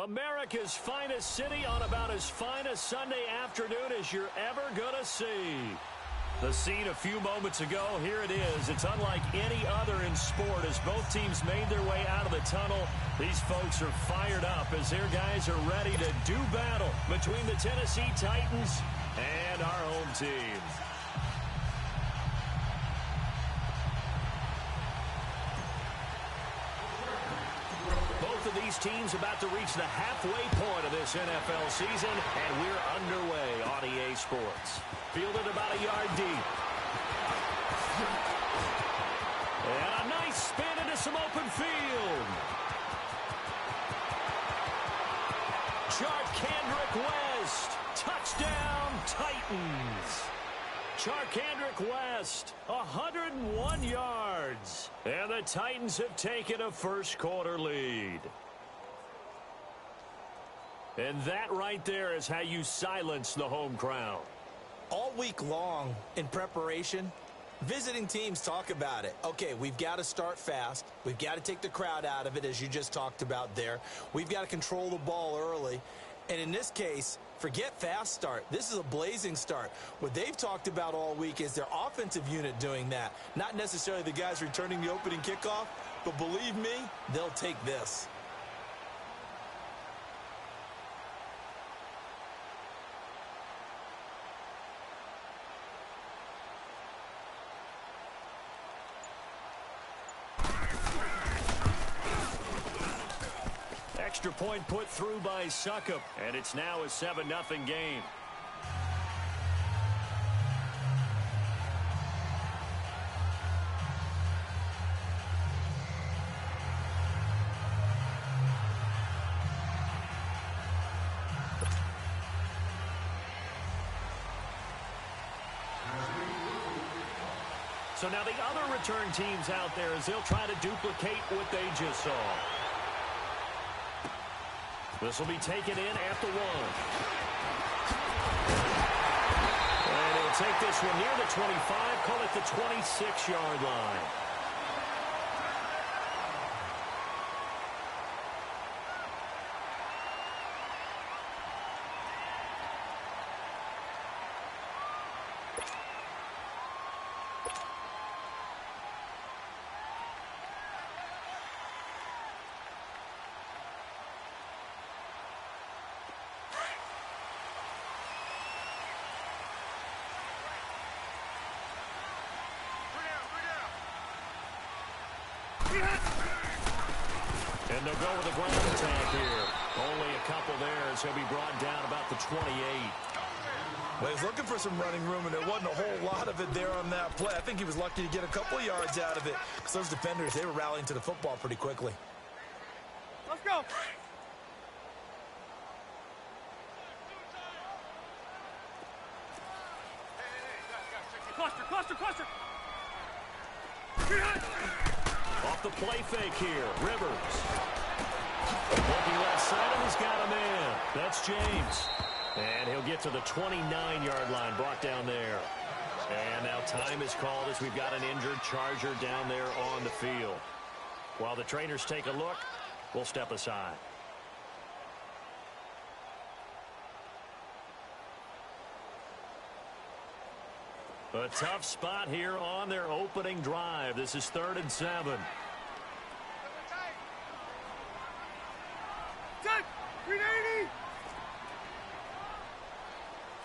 America's finest city on about as fine a Sunday afternoon as you're ever going to see. The scene a few moments ago, here it is. It's unlike any other in sport as both teams made their way out of the tunnel. These folks are fired up as their guys are ready to do battle between the Tennessee Titans and our home team. These teams about to reach the halfway point of this NFL season, and we're underway on EA Sports. Fielded about a yard deep. And a nice spin into some open field. Charkandrick West. Touchdown, Titans. Charkandrick West, 101 yards. And the Titans have taken a first-quarter lead. And that right there is how you silence the home crowd. All week long in preparation, visiting teams talk about it. Okay, we've got to start fast. We've got to take the crowd out of it, as you just talked about there. We've got to control the ball early. And in this case, forget fast start. This is a blazing start. What they've talked about all week is their offensive unit doing that. Not necessarily the guys returning the opening kickoff, but believe me, they'll take this. Extra point put through by Suckup, and it's now a 7-0 game. So now the other return teams out there as they'll try to duplicate what they just saw. This will be taken in at the 1. And he'll take this one near the 25, call it the 26-yard line. And they'll go with a ground attack here. Only a couple there as he'll be brought down about the 28. Well, he's looking for some running room, and there wasn't a whole lot of it there on that play. I think he was lucky to get a couple yards out of it because those defenders, they were rallying to the football pretty quickly. Let's go. Cluster. Off the play fake here, Rivers. Looking left side, and he's got a man. That's James. And he'll get to the 29-yard line, brought down there. And now time is called as we've got an injured Charger down there on the field. While the trainers take a look, we'll step aside. A tough spot here on their opening drive. This is 3rd and 7. 380.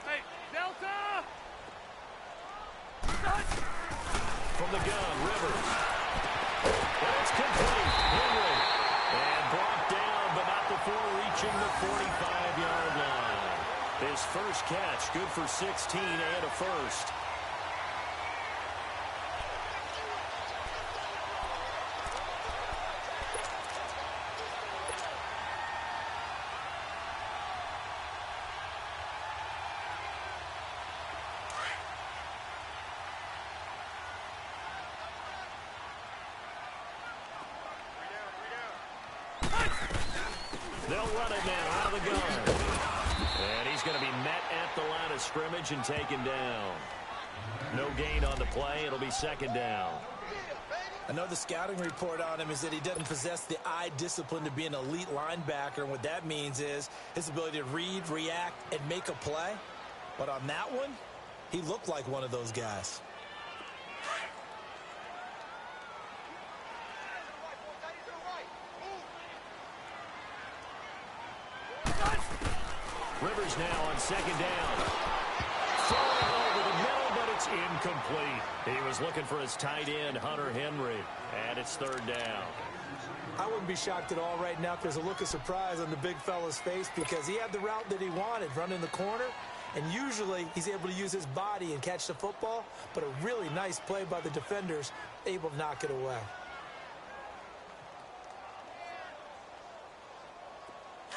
Hey, Delta. From the gun, Rivers. And it's complete. Henry. And brought down, but not before reaching the 45-yard line. His first catch, good for 16 and a first. They'll run it now out of the gun. And he's going to be met at the line of scrimmage and taken down. No gain on the play. It'll be 2nd down. I know the scouting report on him is that he doesn't possess the eye discipline to be an elite linebacker, and what that means is his ability to read, react, and make a play. But on that one, he looked like one of those guys. Rivers now on second down. Throwing over the middle, but it's incomplete. He was looking for his tight end, Hunter Henry, and it's third down. I wouldn't be shocked at all right now if there's a look of surprise on the big fella's face because he had the route that he wanted, running the corner, and usually he's able to use his body and catch the football, but a really nice play by the defenders, able to knock it away.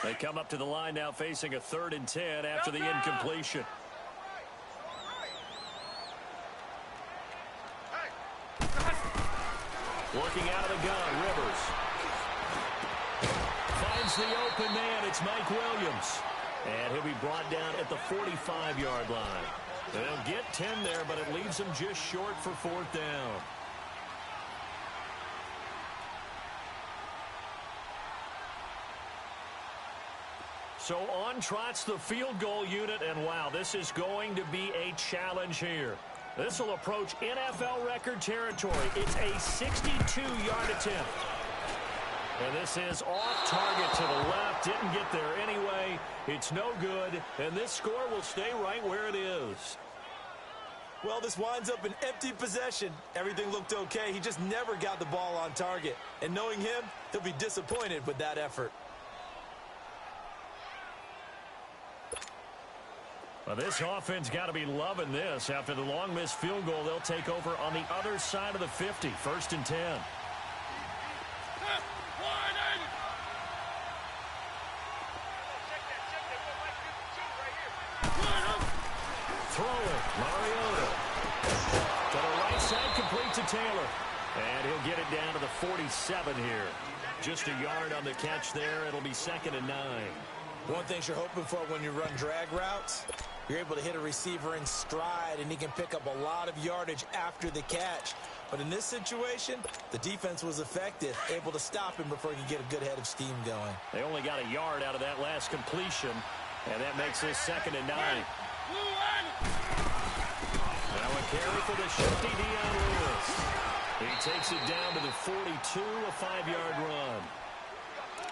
They come up to the line now facing a 3rd and 10 after the incompletion. Working out of the gun, Rivers. Finds the open man. It's Mike Williams. And he'll be brought down at the 45-yard line. They'll get 10 there, but it leaves them just short for 4th down. So on trots the field goal unit, and wow, this is going to be a challenge here. This will approach NFL record territory. It's a 62-yard attempt. And this is off target to the left. Didn't get there anyway. It's no good, and this score will stay right where it is. Well, this winds up an empty possession. Everything looked okay. He just never got the ball on target. And knowing him, he'll be disappointed with that effort. Well, this offense got to be loving this. After the long missed field goal, they'll take over on the other side of the 50, 1st and 10. Throw it, Mariota. To the right side, complete to Taylor. And he'll get it down to the 47 here. Just a yard on the catch there. It'll be 2nd and 9. One thing you're hoping for when you run drag routes, you're able to hit a receiver in stride, and he can pick up a lot of yardage after the catch. But in this situation, the defense was effective, able to stop him before he could get a good head of steam going. They only got a yard out of that last completion, and that makes this 2nd and 9. Now a carry for the shifty Dion Lewis. He takes it down to the 42, a 5-yard run.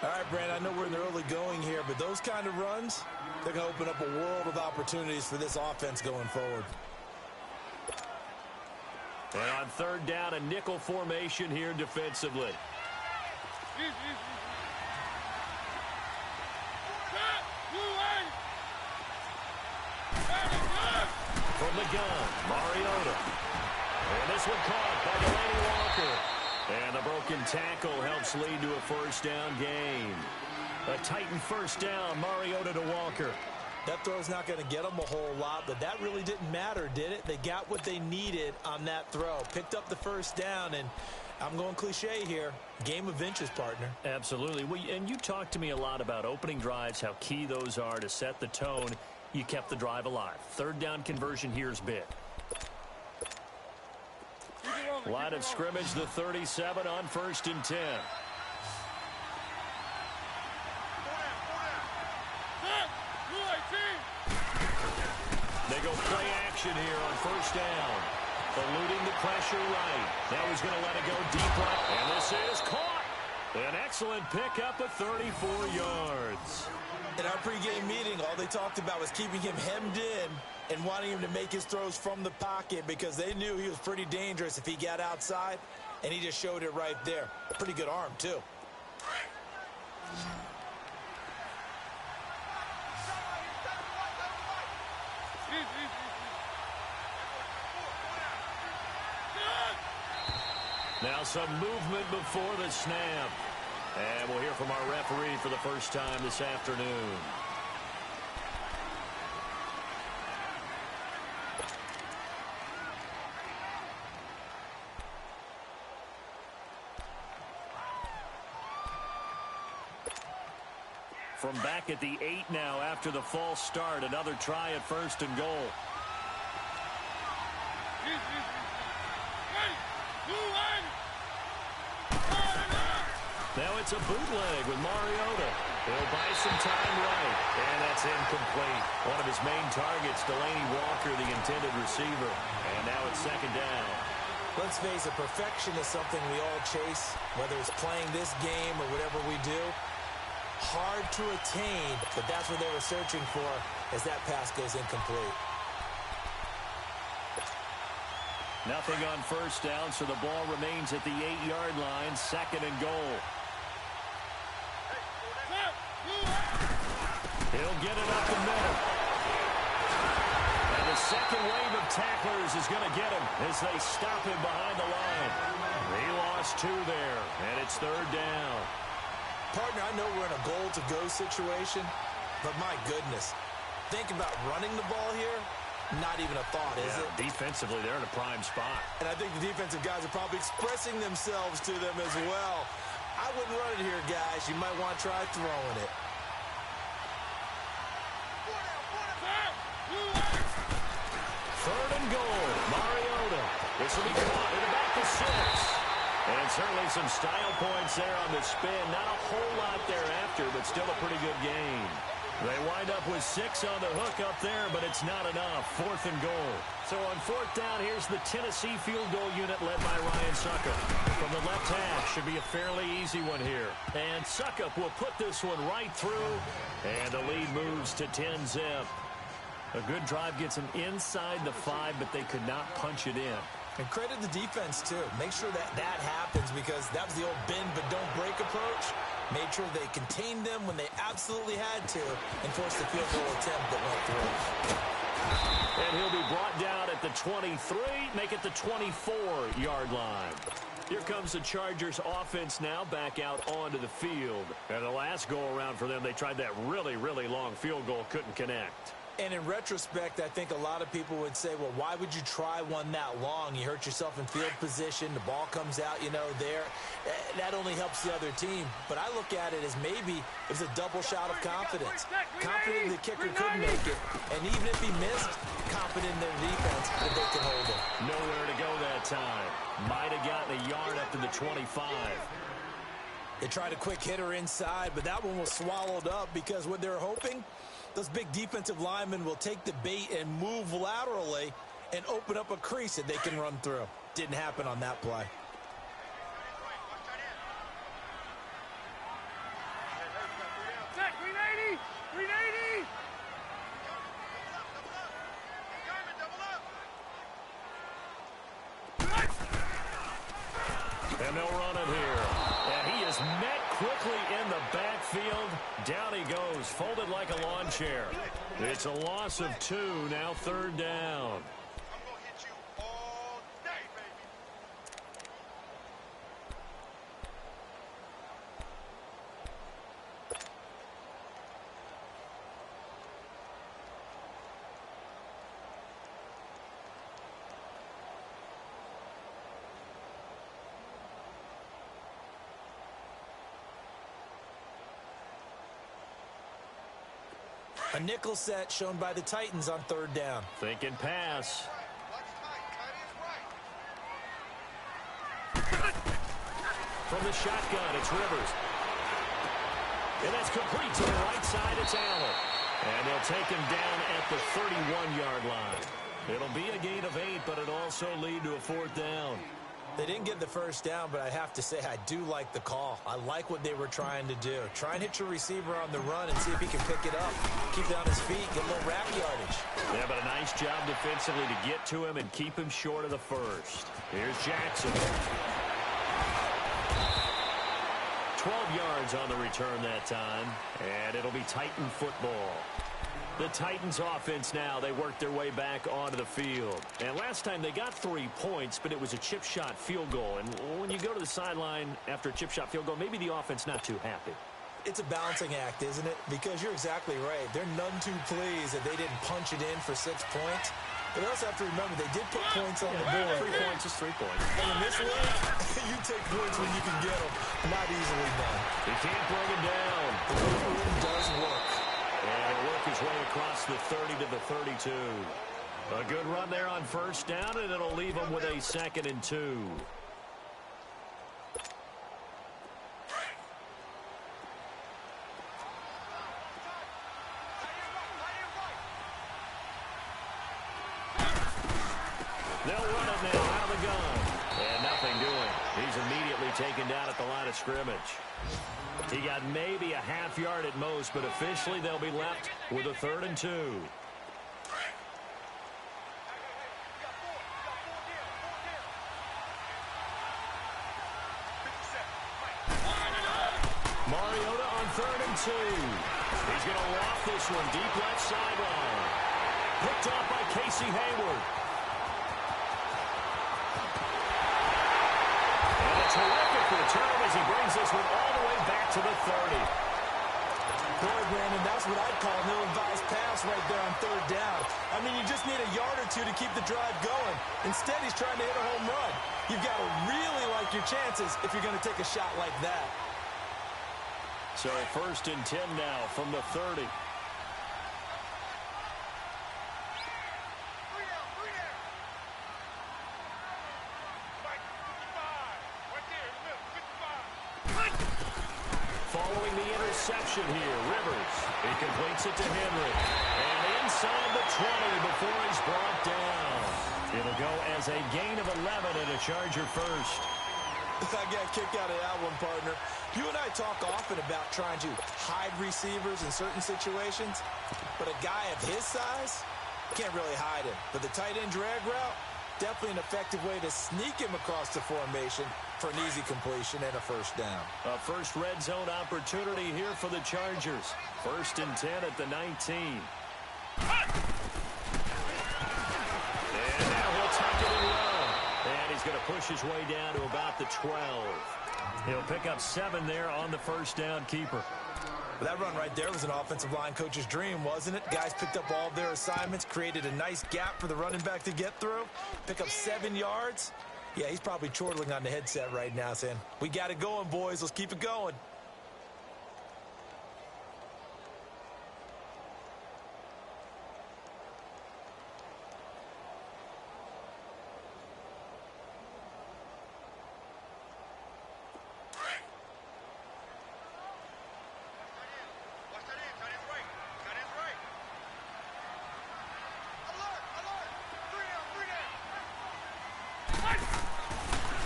All right, Brandon, I know we're in the early going here, but those kind of runs, they're going to open up a world of opportunities for this offense going forward. And on 3rd down, a nickel formation here defensively. From the gun, Mariota. And this one caught by Delaney Walker. And the broken tackle helps lead to a 1st down gain. A Titan 1st down, Mariota to Walker. That throw's not going to get them a whole lot, but that really didn't matter, did it? They got what they needed on that throw. Picked up the 1st down, and I'm going cliche here. Game of inches, partner. Absolutely. Well, and you talked to me a lot about opening drives, how key those are to set the tone. You kept the drive alive. 3rd down conversion here is big. Line of scrimmage, the 37 on 1st and 10. They go play action here on 1st down. Eluding the pressure right. Now he's going to let it go deep right. And this is caught. An excellent pickup of 34 yards. In our pregame meeting, all they talked about was keeping him hemmed in and wanting him to make his throws from the pocket because they knew he was pretty dangerous if he got outside, and he just showed it right there. Pretty good arm, too. Now some movement before the snap. And we'll hear from our referee for the first time this afternoon. From back at the 8 now after the false start, another try at 1st and goal. Now it's a bootleg with Mariota. He'll buy some time right, and that's incomplete. One of his main targets, Delaney Walker, the intended receiver. And now it's second down. Let's face it, perfection is something we all chase, whether it's playing this game or whatever we do. Hard to attain, but that's what they were searching for as that pass goes incomplete. Nothing on first down, so the ball remains at the 8-yard line, second and goal. He'll get it up the middle. And the second wave of tacklers is going to get him as they stop him behind the line. He lost 2 there, and it's third down. Partner, I know we're in a goal-to-go situation, but my goodness, think about running the ball here. Not even a thought, is it? Defensively, they're in a prime spot. And I think the defensive guys are probably expressing themselves to them as well. I wouldn't run it here, guys. You might want to try throwing it. Third and goal. Mariota. This will be caught in about the 6. And certainly some style points there on the spin. Not a whole lot thereafter, but still a pretty good game. They wind up with 6 on the hook up there, but it's not enough. Fourth and goal. So on fourth down, here's the Tennessee field goal unit led by Ryan Succop. From the left half, should be a fairly easy one here. And Succop will put this one right through, and the lead moves to 10-zip. A good drive gets them inside the 5, but they could not punch it in. And credit the defense, too. Make sure that happens because that was the old bend but don't break approach. Made sure they contained them when they absolutely had to and forced the field goal attempt that went through. And he'll be brought down at the 23, make it the 24-yard line. Here comes the Chargers offense now back out onto the field. And the last go-around for them, they tried that really, really long field goal, couldn't connect. And in retrospect, I think a lot of people would say, well, why would you try one that long? You hurt yourself in field position. The ball comes out, there. That only helps the other team. But I look at it as maybe it was a double shot of confidence. Confident the kicker could make it. And even if he missed, confident in their defense that they could hold it. Nowhere to go that time. Might have gotten a yard up to the 25. They tried a quick hitter inside, but that one was swallowed up because what they're hoping, those big defensive linemen will take the bait and move laterally and open up a crease that they can run through. Didn't happen on that play. Set, 380! 380! And they'll run it here. And he is met quickly in the backfield. Down he goes, folded like a lawn chair. It's a loss of 2, now third down. A nickel set shown by the Titans on third down. Thinking pass. From the shotgun, it's Rivers. And that's complete to the right side. It's Allen. And they'll take him down at the 31-yard line. It'll be a gain of 8, but it'll also lead to a fourth down. They didn't get the first down, but I have to say I do like the call. I like what they were trying to do. Try and hit your receiver on the run and see if he can pick it up. Keep it on his feet, get a little rack yardage. Yeah, but a nice job defensively to get to him and keep him short of the first. Here's Jackson. 12 yards on the return that time, and it'll be Titan football. The Titans offense now, they work their way back onto the field. And last time they got 3 points, but it was a chip shot field goal. And when you go to the sideline after a chip shot field goal, maybe the offense not too happy. It's a balancing act, isn't it? Because you're exactly right. They're none too pleased that they didn't punch it in for 6 points. But they also have to remember they did put points on the board. 3 points is 3 points. And in this league, you take points when you can get them. Not easily done. He can't bring it down. The room does work. And he'll work his way across the 30 to the 32. A good run there on first down, and it'll leave him with a 2nd and 2. They'll run it now out of the gun. And nothing doing. He's immediately taken down at the line of scrimmage. He got maybe a half yard at most, but officially they'll be left with a 3rd and 2. Mariota on 3rd and 2. He's going to loft this one deep left sideline. Picked off by Casey Hayward. And a terrific return as he brings this one all the way back to the 30. Boy, Brandon, that's what I'd call an ill-advised pass right there on 3rd down. I mean, you just need a yard or two to keep the drive going. Instead, he's trying to hit a home run. You've got to really like your chances if you're going to take a shot like that. So 1st and 10 now from the 30. Following the interception here, Rivers. He completes it to Henry. And inside the 20 before he's brought down. It'll go as a gain of 11 and a Charger first. I got a kick out of that one, partner. You and I talk often about trying to hide receivers in certain situations, but a guy of his size can't really hide him. But the tight end drag route, definitely an effective way to sneak him across the formation for an easy completion and a 1st down. A first red zone opportunity here for the Chargers. 1st and 10 at the 19. And now he'll tuck it and run. And he's going to push his way down to about the 12. He'll pick up 7 there on the 1st down keeper. Well, that run right there was an offensive line coach's dream, wasn't it? Guys picked up all of their assignments, created a nice gap for the running back to get through, pick up 7 yards. Yeah, he's probably chortling on the headset right now saying, we got it going, boys. Let's keep it going.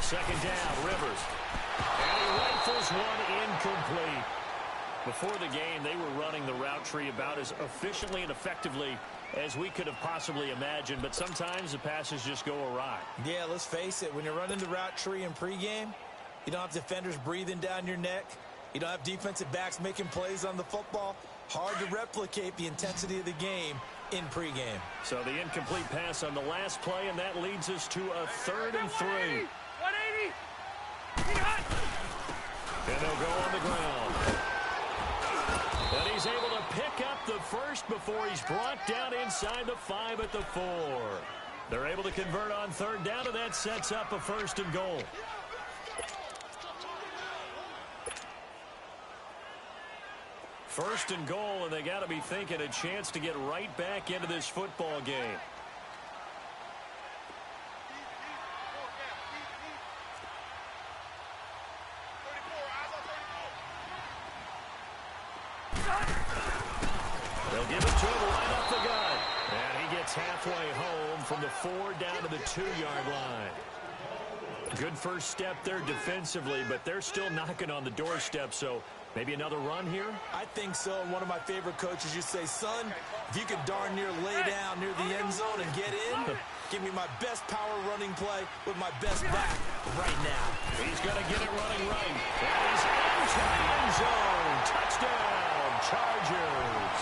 Second down, Rivers. And he rifles one incomplete. Before the game, they were running the route tree about as efficiently and effectively as we could have possibly imagined, but sometimes the passes just go awry. Yeah, let's face it. When you're running the route tree in pregame, you don't have defenders breathing down your neck. You don't have defensive backs making plays on the football. Hard to replicate the intensity of the game in pregame. So the incomplete pass on the last play, and that leads us to a 3rd and 3. 180! And they'll go on the ground. And he's able to pick up the first before he's brought down inside the 5 at the 4. They're able to convert on 3rd down, and that sets up a 1st and goal. First and goal, and they got to be thinking a chance to get right back into this football game. They'll give it to him right up the gut. And he gets halfway home from the 4 down to the 2-yard line. Good first step there defensively, but they're still knocking on the doorstep, so maybe another run here? I think so. And one of my favorite coaches used to say, son, if you could darn near lay down near the end zone and get in, give me my best power running play with my best back right now. He's going to get it running right. And he's into the end zone. Touchdown, Chargers.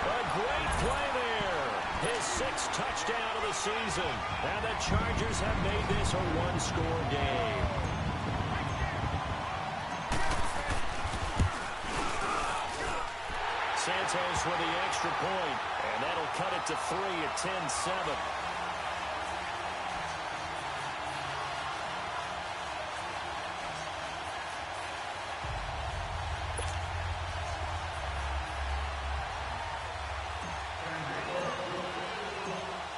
A great play there. His 6th touchdown of the season. And the Chargers have made this a one-score game. Santos with the extra point, and that'll cut it to 3 at 10-7.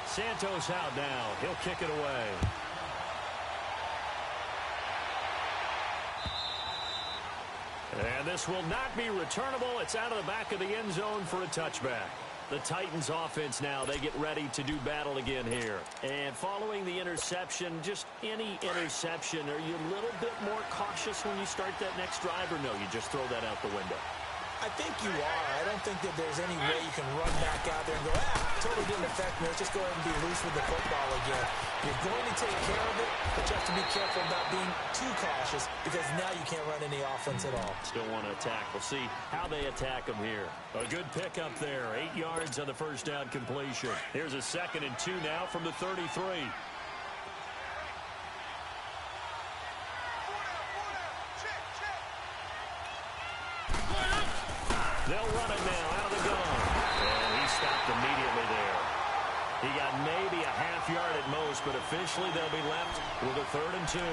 Santos out now. He'll kick it away. And this will not be returnable. It's out of the back of the end zone for a touchback. The Titans offense now, they get ready to do battle again here. And following the interception, just any interception, are you a little bit more cautious when you start that next drive, or no, you just throw that out the window? I think you are. I don't think that there's any way you can run back out there and go, totally didn't affect me. Let's just go ahead and be loose with the football again. You're going to take care of it, but you have to be careful about being too cautious because now you can't run any offense at all. Still want to attack. We'll see how they attack them here. A good pickup there. 8 yards on the first down completion. Here's a 2nd and 2 now from the 33. They'll run it now out of the gun. And he stopped immediately there. He got maybe a half yard at most, but officially they'll be left with a 3rd and 2.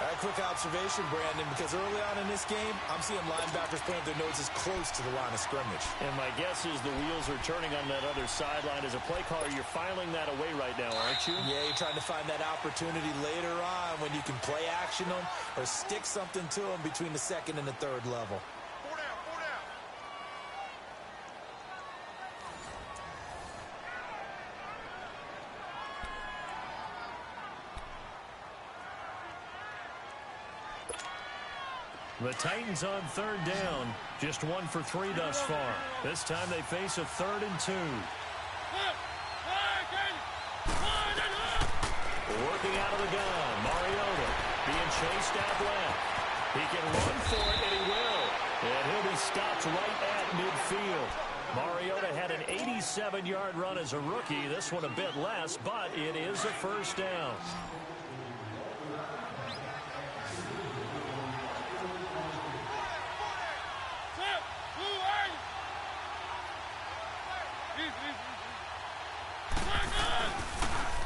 A quick observation, Brandon, because early on in this game, I'm seeing linebackers playing their noses close to the line of scrimmage. And my guess is the wheels are turning on that other sideline. As a play caller, you're filing that away right now, aren't you? Yeah, you're trying to find that opportunity later on when you can play action them or stick something to them between the 2nd and the 3rd level. The Titans on 3rd down. Just 1 for 3 thus far. This time they face a 3rd and 2. Working out of the gun. Mariota being chased out left. He can run for it, and he will. And he'll be stopped right at midfield. Mariota had an 87-yard run as a rookie. This one a bit less, but it is a 1st down.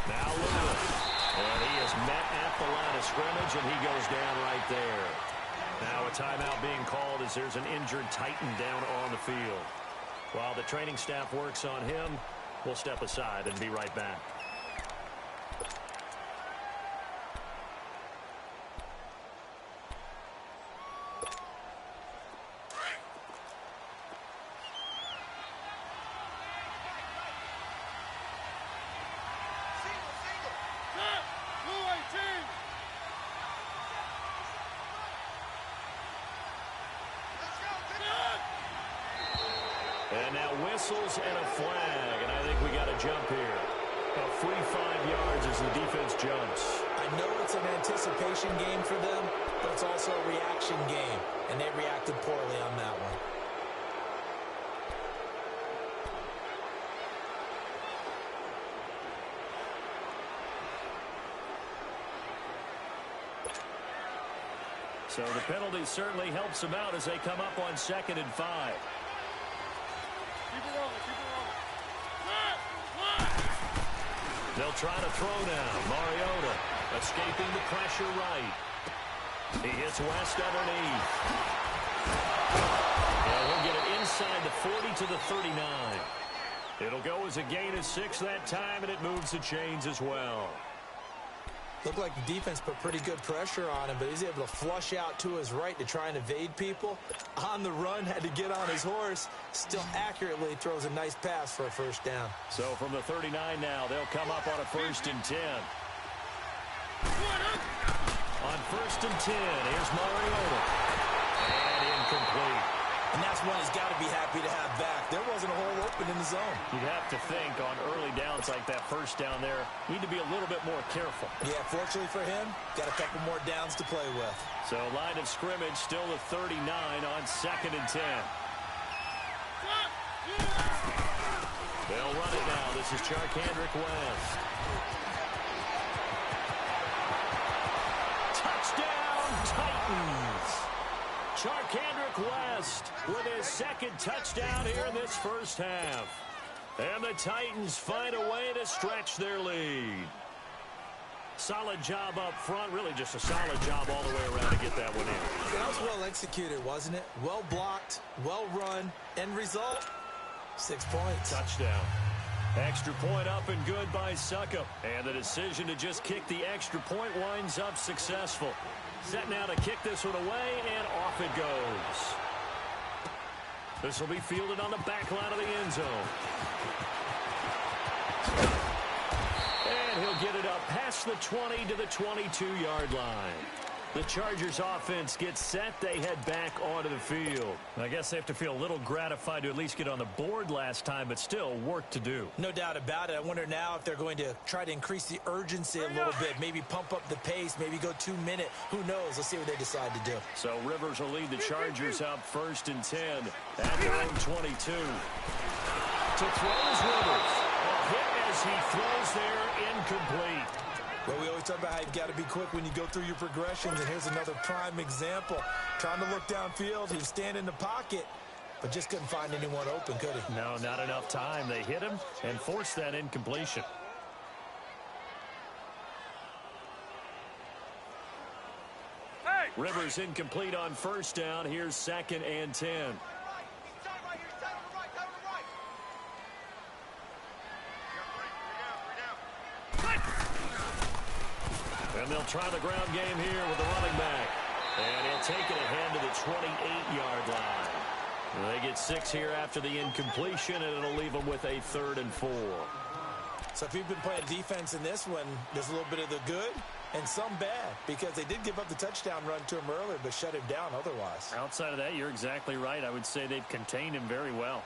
Now Lewis. And he is met at the line of scrimmage, and he goes down right there. Now a timeout being called as there's an injured Titan down on the field. While the training staff works on him, we'll step aside and be right back. And now whistles and a flag, and I think we got a jump here. A free 5 yards as the defense jumps. I know it's an anticipation game for them, but it's also a reaction game, and they reacted poorly on that one. So the penalty certainly helps them out as they come up on 2nd and 5. They'll try to throw now. Mariota escaping the pressure right. He hits West underneath. And we'll get it inside the 40 to the 39. It'll go as a gain of 6 that time, and it moves the chains as well. Looked like the defense put pretty good pressure on him, but he's able to flush out to his right to try and evade people. On the run, had to get on his horse. Still accurately throws a nice pass for a 1st down. So from the 39 now, they'll come up on a 1st and 10. On 1st and 10, here's Mariota. And incomplete. And that's one he's got to be happy to have back. There wasn't a hole open in the zone. You'd have to think on early downs like that 1st down there, need to be a little bit more careful. Yeah, fortunately for him, got a couple more downs to play with. So line of scrimmage still the 39 on 2nd and 10. They'll run it now. This is Charkandrick West. Touchdown, Titans! Charkandrick West with his 2nd touchdown here in this 1st half. And the Titans find a way to stretch their lead. Solid job up front, really just a solid job all the way around to get that one in. That was well executed, wasn't it? Well blocked, well run. End result, 6 points. Touchdown. Extra point up and good by Suckup. And the decision to just kick the extra point winds up successful. Set now to kick this one away, and off it goes. This will be fielded on the back line of the end zone. And he'll get it up past the 20 to the 22-yard line. The Chargers offense gets set. They head back onto the field. I guess they have to feel a little gratified to at least get on the board last time, but still work to do. No doubt about it. I wonder now if they're going to try to increase the urgency a little bit, maybe pump up the pace, maybe go 2 minute. Who knows? Let's see what they decide to do. So Rivers will lead the Chargers up 1st and 10 at their own 22. To throw is Rivers. A hit as he throws there, incomplete. Well, we always talk about how you've got to be quick when you go through your progressions, and here's another prime example. Trying to look downfield, he was standing in the pocket, but just couldn't find anyone open, could he? No, not enough time. They hit him and forced that incompletion. Hey! Rivers incomplete on 1st down. Here's 2nd and 10. And they'll try the ground game here with the running back. And he'll take it ahead to the 28-yard line. They get 6 here after the incompletion, and it'll leave them with a 3rd and 4. So if you've been playing defense in this one, there's a little bit of the good and some bad, because they did give up the touchdown run to him earlier, but shut him down otherwise. Outside of that, you're exactly right. I would say they've contained him very well.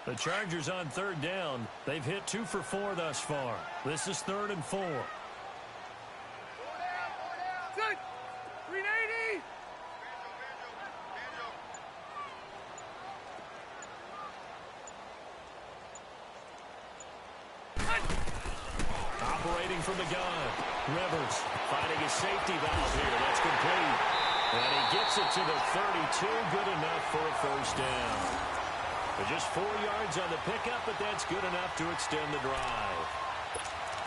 The Chargers on 3rd down. They've hit 2 for 4 thus far. This is 3rd and 4. Good! 380! Operating from the gun. Rivers finding his safety valve here. That's complete. And he gets it to the 32. Good enough for a 1st down. But just 4 yards on the pickup, but that's good enough to extend the drive.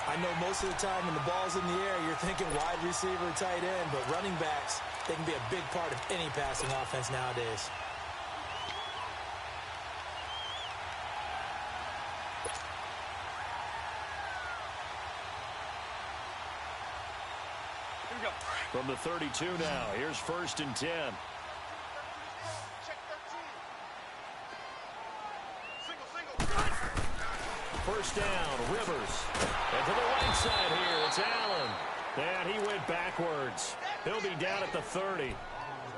I know most of the time when the ball's in the air, you're thinking wide receiver, tight end, but running backs, they can be a big part of any passing offense nowadays. Here we go. From the 32 now, here's 1st and 10. First down, Rivers. And to the right side here, it's Allen. And he went backwards. He'll be down at the 30.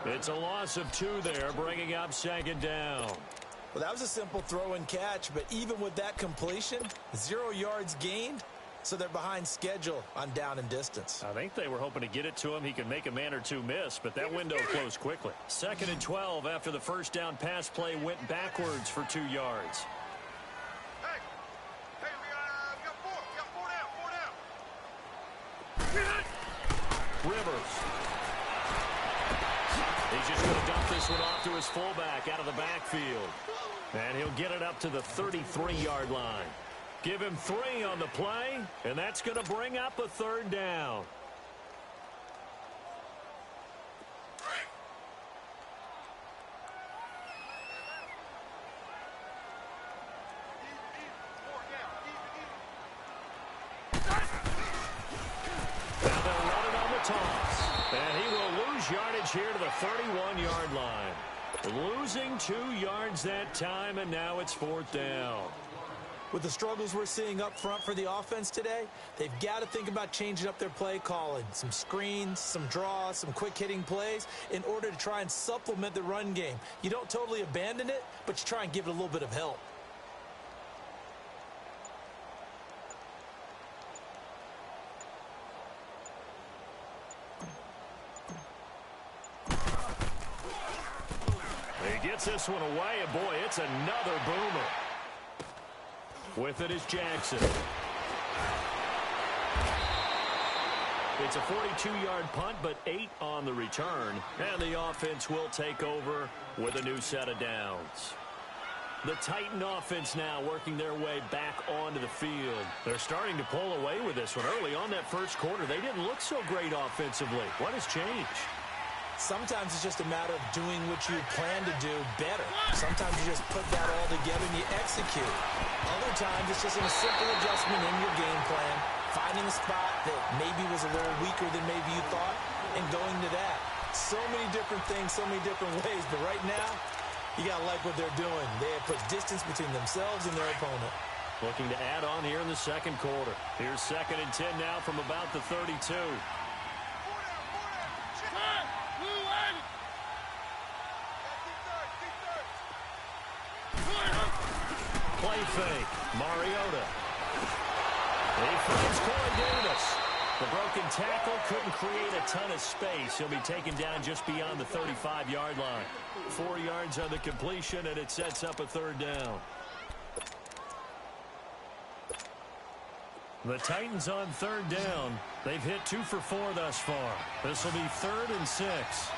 It's a loss of 2 there, bringing up 2nd down. Well, that was a simple throw and catch, but even with that completion, 0 yards gained, so they're behind schedule on down and distance. I think they were hoping to get it to him. He could make a man or 2 miss, but that window closed quickly. 2nd and 12 after the first down pass play went backwards for 2 yards. Rivers. He's just going to dump this one off to his fullback out of the backfield. And he'll get it up to the 33-yard line. Give him 3 on the play, and that's going to bring up a 3rd down. And he will lose yardage here to the 31-yard line. Losing 2 yards that time, and now it's 4th down. With the struggles we're seeing up front for the offense today, they've got to think about changing up their play calling. Some screens, some draws, some quick-hitting plays in order to try and supplement the run game. You don't totally abandon it, but you try and give it a little bit of help. He gets this one away, and boy, it's another boomer. With it is Jackson. It's a 42-yard punt, but 8 on the return. And the offense will take over with a new set of downs. The Titan offense now working their way back onto the field. They're starting to pull away with this one. Early on that first quarter, they didn't look so great offensively. What has changed? Sometimes it's just a matter of doing what you plan to do better. Sometimes you just put that all together and you execute. Other times it's just a simple adjustment in your game plan finding a spot that maybe was a little weaker than maybe you thought, and going to that. So many different things, so many different ways, but right now, you got to like what they're doing. They have put distance between themselves and their opponent. Looking to add on here in the second quarter. Here's 2nd and 10 now from about the 32. Play fake. Mariota. He finds Corey Davis. The broken tackle couldn't create a ton of space. He'll be taken down just beyond the 35-yard line. 4 yards on the completion, and it sets up a 3rd down. The Titans on 3rd down. They've hit 2 for 4 thus far. This will be 3rd and 6.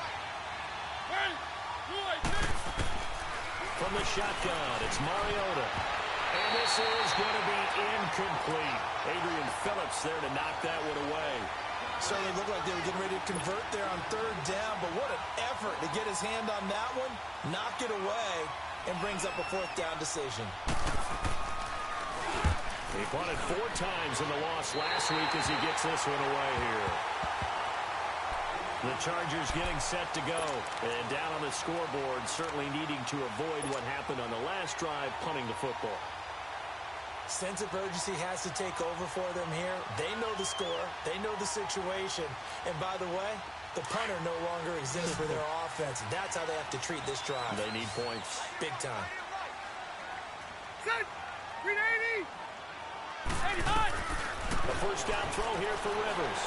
From the shotgun, it's Mariota. And this is going to be incomplete. Adrian Phillips there to knock that one away. Certainly looked like they were getting ready to convert there on 3rd down, but what an effort to get his hand on that one, knock it away, and brings up a 4th down decision. He punted 4 times in the loss last week as he gets this one away here. The Chargers getting set to go. And down on the scoreboard, certainly needing to avoid what happened on the last drive, punting the football. Sense of urgency has to take over for them here. They know the score. They know the situation. And by the way, the punter no longer exists for their offense. That's how they have to treat this drive. They need points. Big time. Good. 380. 85. A 1st down throw here for Rivers.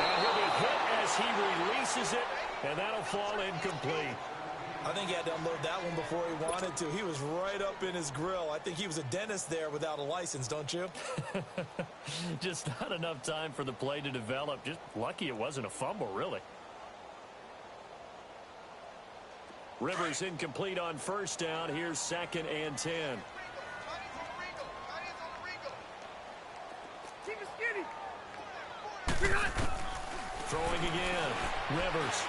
And he'll be hit as he releases it, and that'll fall incomplete. I think he had to unload that one before he wanted to. He was right up in his grill. I think he was a dentist there without a license, don't you? Just not enough time for the play to develop. Just lucky it wasn't a fumble, really. Rivers incomplete on 1st down. Here's 2nd and 10. Throwing again. Rivers.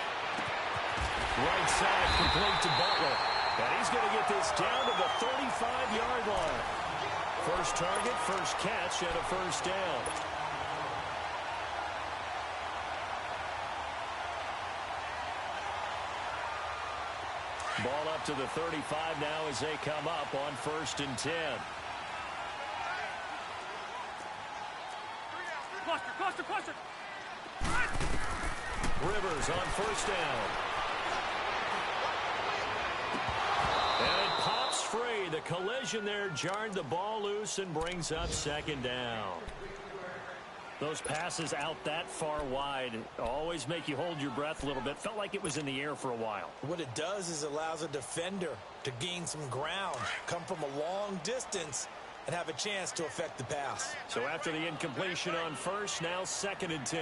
Right side complete to Butler. And he's going to get this down to the 35-yard line. First target, first catch, and a 1st down. Ball up to the 35 now as they come up on 1st and 10. Cluster. Rivers on 1st down. And it pops free. The collision there jarred the ball loose and brings up 2nd down. Those passes out that far wide always make you hold your breath a little bit. Felt like it was in the air for a while. What it does is allows a defender to gain some ground, come from a long distance, and have a chance to affect the pass. So after the incompletion on 1st, now 2nd and 10.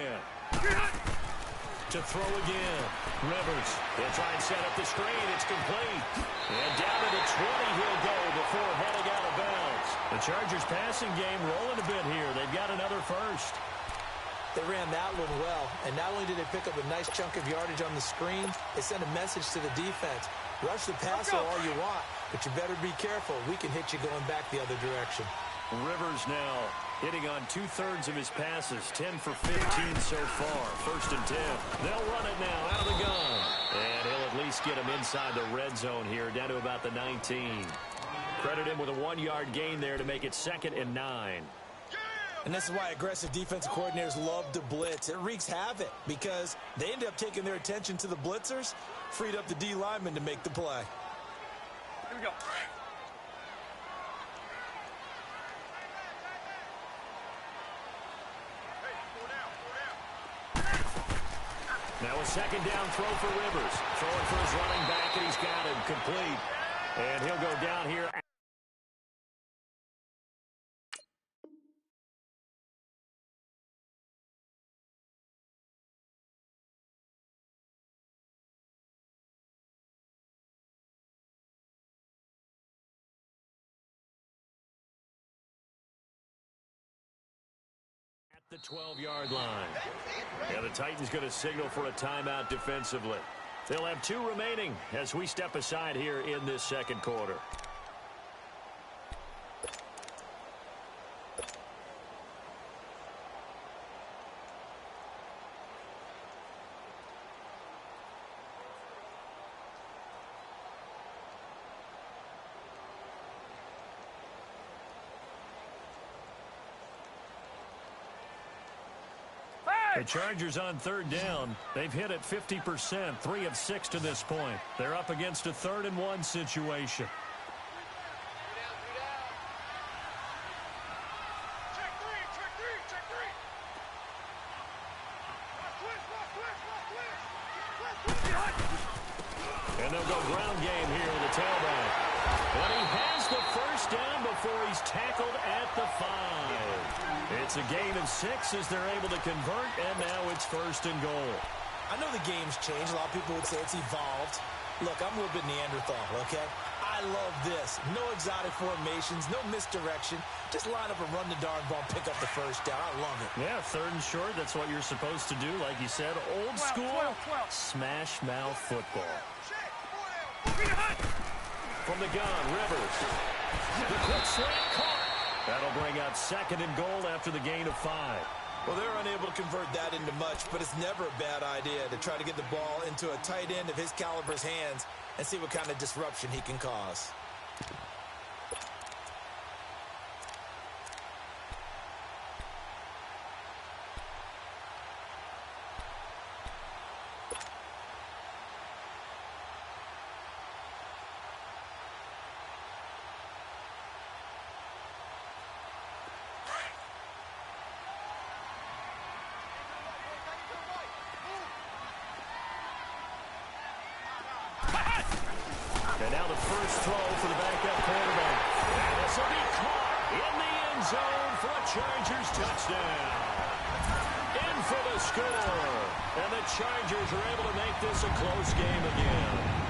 To throw again. Rivers. He'll try and set up the screen. It's complete. And down to the 20 he'll go before heading out of bounds. The Chargers passing game rolling a bit here. They've got another 1st. They ran that one well, and not only did they pick up a nice chunk of yardage on the screen, they sent a message to the defense. Rush the passer all you want, but you better be careful. We can hit you going back the other direction. Rivers now hitting on 2/3 of his passes, 10 for 15 so far. 1st and 10. They'll run it now out of the gun. And he'll at least get him inside the red zone here, down to about the 19. Credit him with a 1-yard gain there to make it 2nd and 9. And this is why aggressive defensive coordinators love to blitz. It wreaks havoc because they end up taking their attention to the blitzers, freed up the D lineman to make the play. Here we go. Now a 2nd down throw for Rivers. Throwing for his running back, and he's got him complete. And he'll go down here. The 12-yard line. Yeah, the Titans going to signal for a timeout defensively. They'll have 2 remaining as we step aside here in this second quarter. The Chargers on third down. They've hit it 50%, 3 of 6 to this point. They're up against a 3rd-and-1 situation. And they'll go ground game here with the tailback. And he has the first down before he's tackled at the 5. It's a gain of 6 as they're able to convert, and now it's 1st and goal. I know the game's changed. A lot of people would say it's evolved. Look, I'm a little bit Neanderthal, okay? I love this. No exotic formations, no misdirection. Just line up and run the darn ball, pick up the first down. I love it. Yeah, 3rd and short, that's what you're supposed to do. Like you said, old school, smash mouth football. From the gun, Rivers. The quick slant caught. That'll bring up 2nd and goal after the gain of 5. Well, they're unable to convert that into much, but it's never a bad idea to try to get the ball into a tight end of his caliber's hands and see what kind of disruption he can cause. And now the first throw for the backup quarterback. And this will be caught in the end zone for a Chargers touchdown. In for the score. And the Chargers are able to make this a close game again.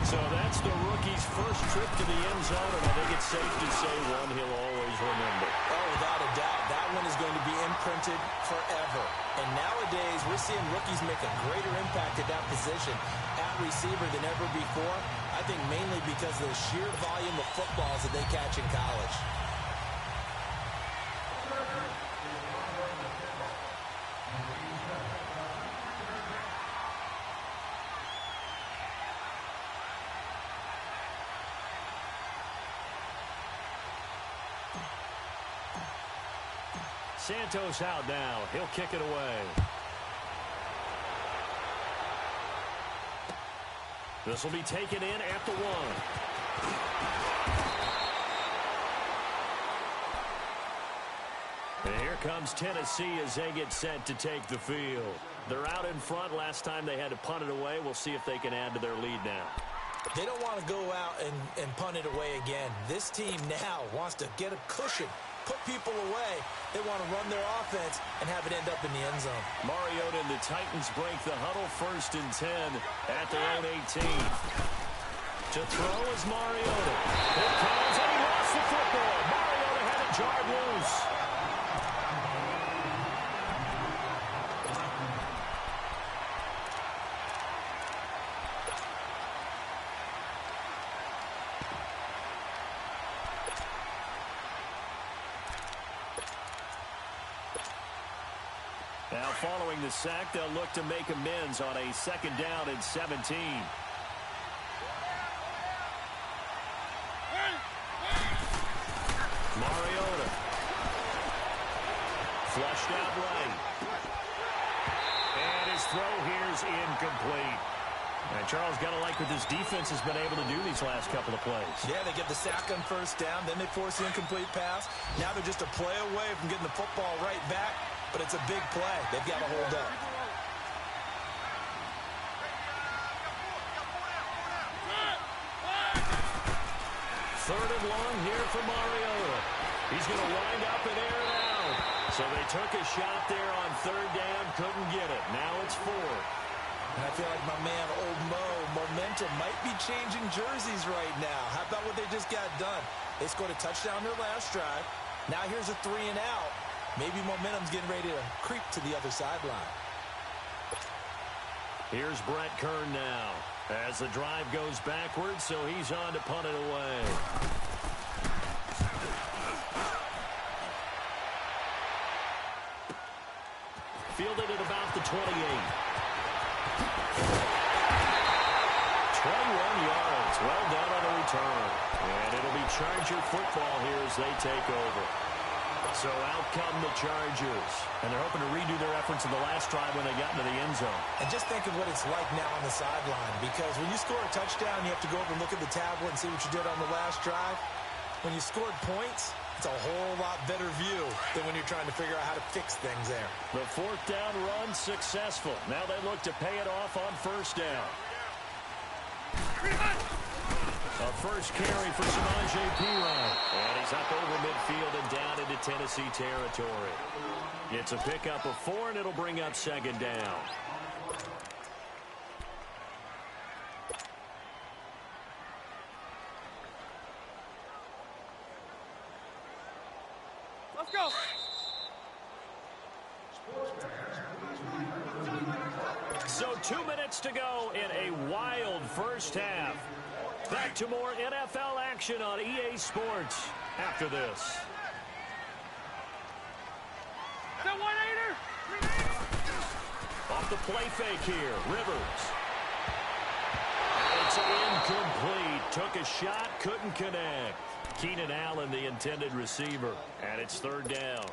So that's the rookie's first trip to the end zone, and I think it's safe to say one he'll always remember. Oh, without a doubt. That one is going to be imprinted forever. And nowadays, we're seeing rookies make a greater impact at that position at receiver than ever before. I think mainly because of the sheer volume of footballs that they catch in college. Santos out now. He'll kick it away. This will be taken in at the 1. And here comes Tennessee as they get set to take the field. They're out in front. Last time they had to punt it away. We'll see if they can add to their lead now. They don't want to go out and punt it away again. This team now wants to get a cushion, put people away. They want to run their offense and have it end up in the end zone. Mariota and the Titans break the huddle, 1st and 10 at their own 18. To throw is Mariota. Here comes, and he lost the football. Mariota had it jarred loose. Now following the sack, they'll look to make amends on a 2nd down and 17. Mariota. Flushed out right. And his throw here's incomplete. And Charles, got to like what this defense has been able to do these last couple of plays. Yeah, they get the sack on 1st down, then they force the incomplete pass. Now they're just a play away from getting the football right back. But it's a big play. They've got to hold up. Third and long here for Mariota. He's going to wind up and air it out. So they took a shot there on 3rd down, couldn't get it. Now it's 4. And I feel like my man, Old Mo, momentum might be changing jerseys right now. How about what they just got done? They scored a touchdown their last drive. Now here's a 3 and out. Maybe momentum's getting ready to creep to the other sideline. Here's Brett Kern now as the drive goes backwards, so he's on to punt it away. Fielded at about the 28. 21 yards. Well done on the return. And it'll be Charger football here as they take over. So out come the Chargers. And they're hoping to redo their efforts in the last drive when they got into the end zone. And just think of what it's like now on the sideline, because when you score a touchdown, you have to go over and look at the tablet and see what you did on the last drive. When you scored points, it's a whole lot better view than when you're trying to figure out how to fix things there. The fourth down run successful. Now they look to pay it off on first down. A first carry for Samaje Perine. And he's up over midfield and down into Tennessee territory. It's a pickup of 4, and it'll bring up second down. Let's go. So 2 minutes to go in a wild first half. Back to more NFL action on EA Sports after this. That 1-8er. Off the play fake here, Rivers. And it's incomplete. Took a shot, couldn't connect. Keenan Allen, the intended receiver. And it's third down.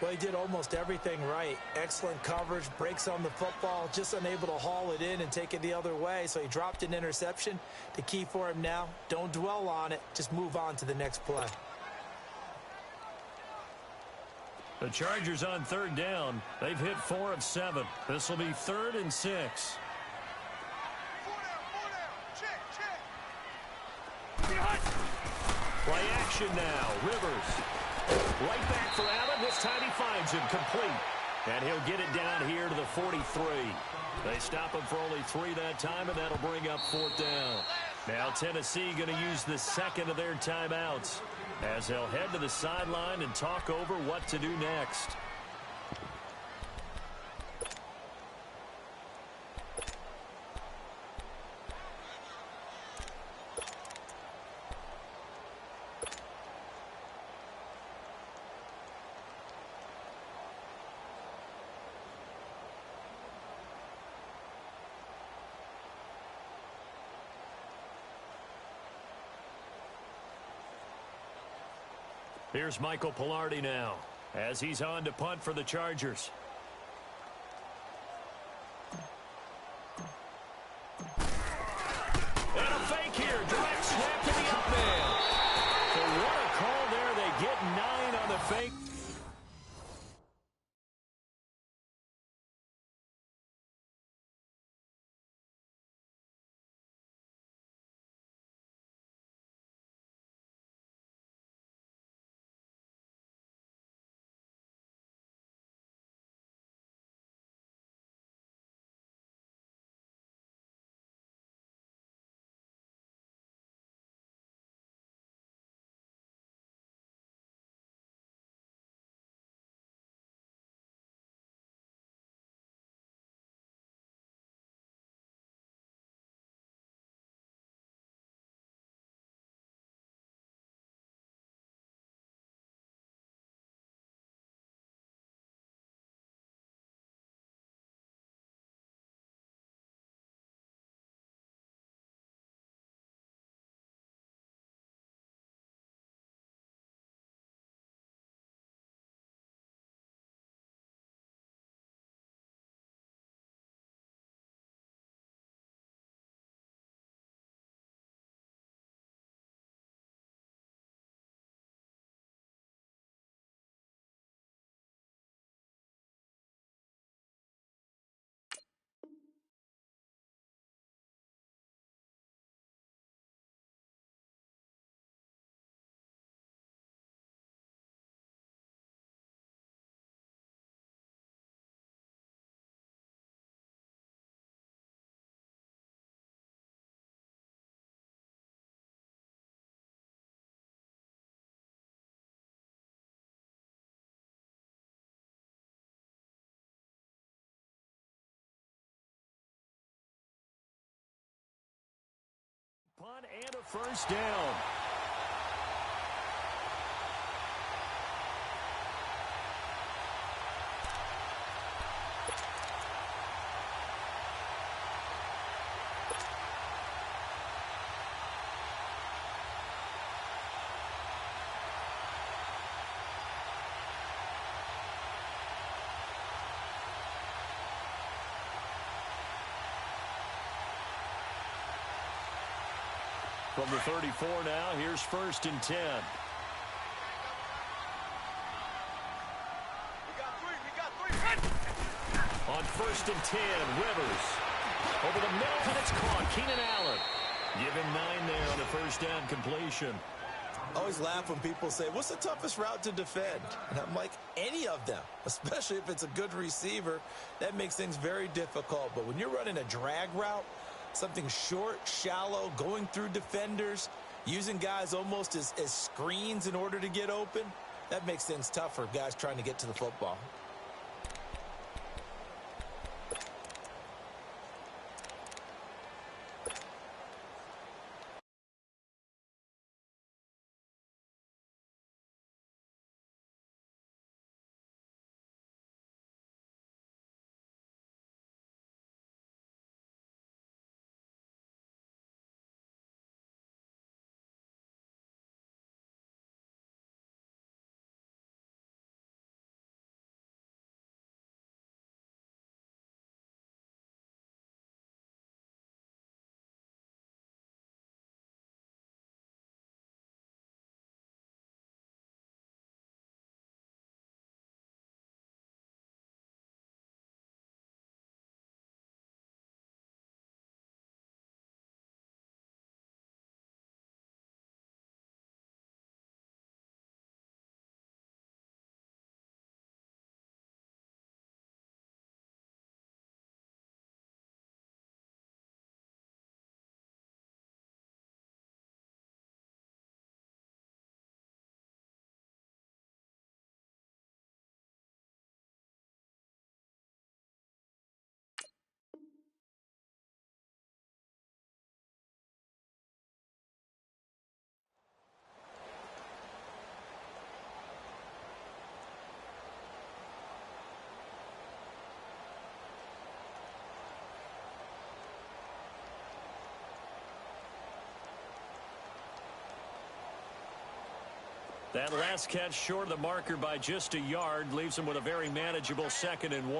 Well, he did almost everything right. Excellent coverage, breaks on the football, just unable to haul it in and take it the other way. So he dropped an interception. The key for him now, don't dwell on it. Just move on to the next play. The Chargers on third down. They've hit 4 of 7. This will be 3rd and 6. Play action now. Rivers. Right back for Allen. This time he finds him complete. And he'll get it down here to the 43. They stop him for only 3 that time, and that'll bring up 4th down. Now Tennessee going to use the second of their timeouts as they'll head to the sideline and talk over what to do next. Here's Michael Pilardi now as he's on to punt for the Chargers. And a fake here. Direct snap to the up man. So what a call there. They get 9 on the fake. Punt and a first down. From the 34 now, here's 1st and 10. On 1st and 10, Rivers. Over the middle, and it's caught. Keenan Allen. Give him 9 there on the first down completion. I always laugh when people say, what's the toughest route to defend? And I'm like, any of them, especially if it's a good receiver. That makes things very difficult. But when you're running a drag route, something short, shallow, going through defenders, using guys almost as screens in order to get open, that makes things tough for guys trying to get to the football. That last catch short of the marker by just a yard leaves him with a very manageable 2nd and 1.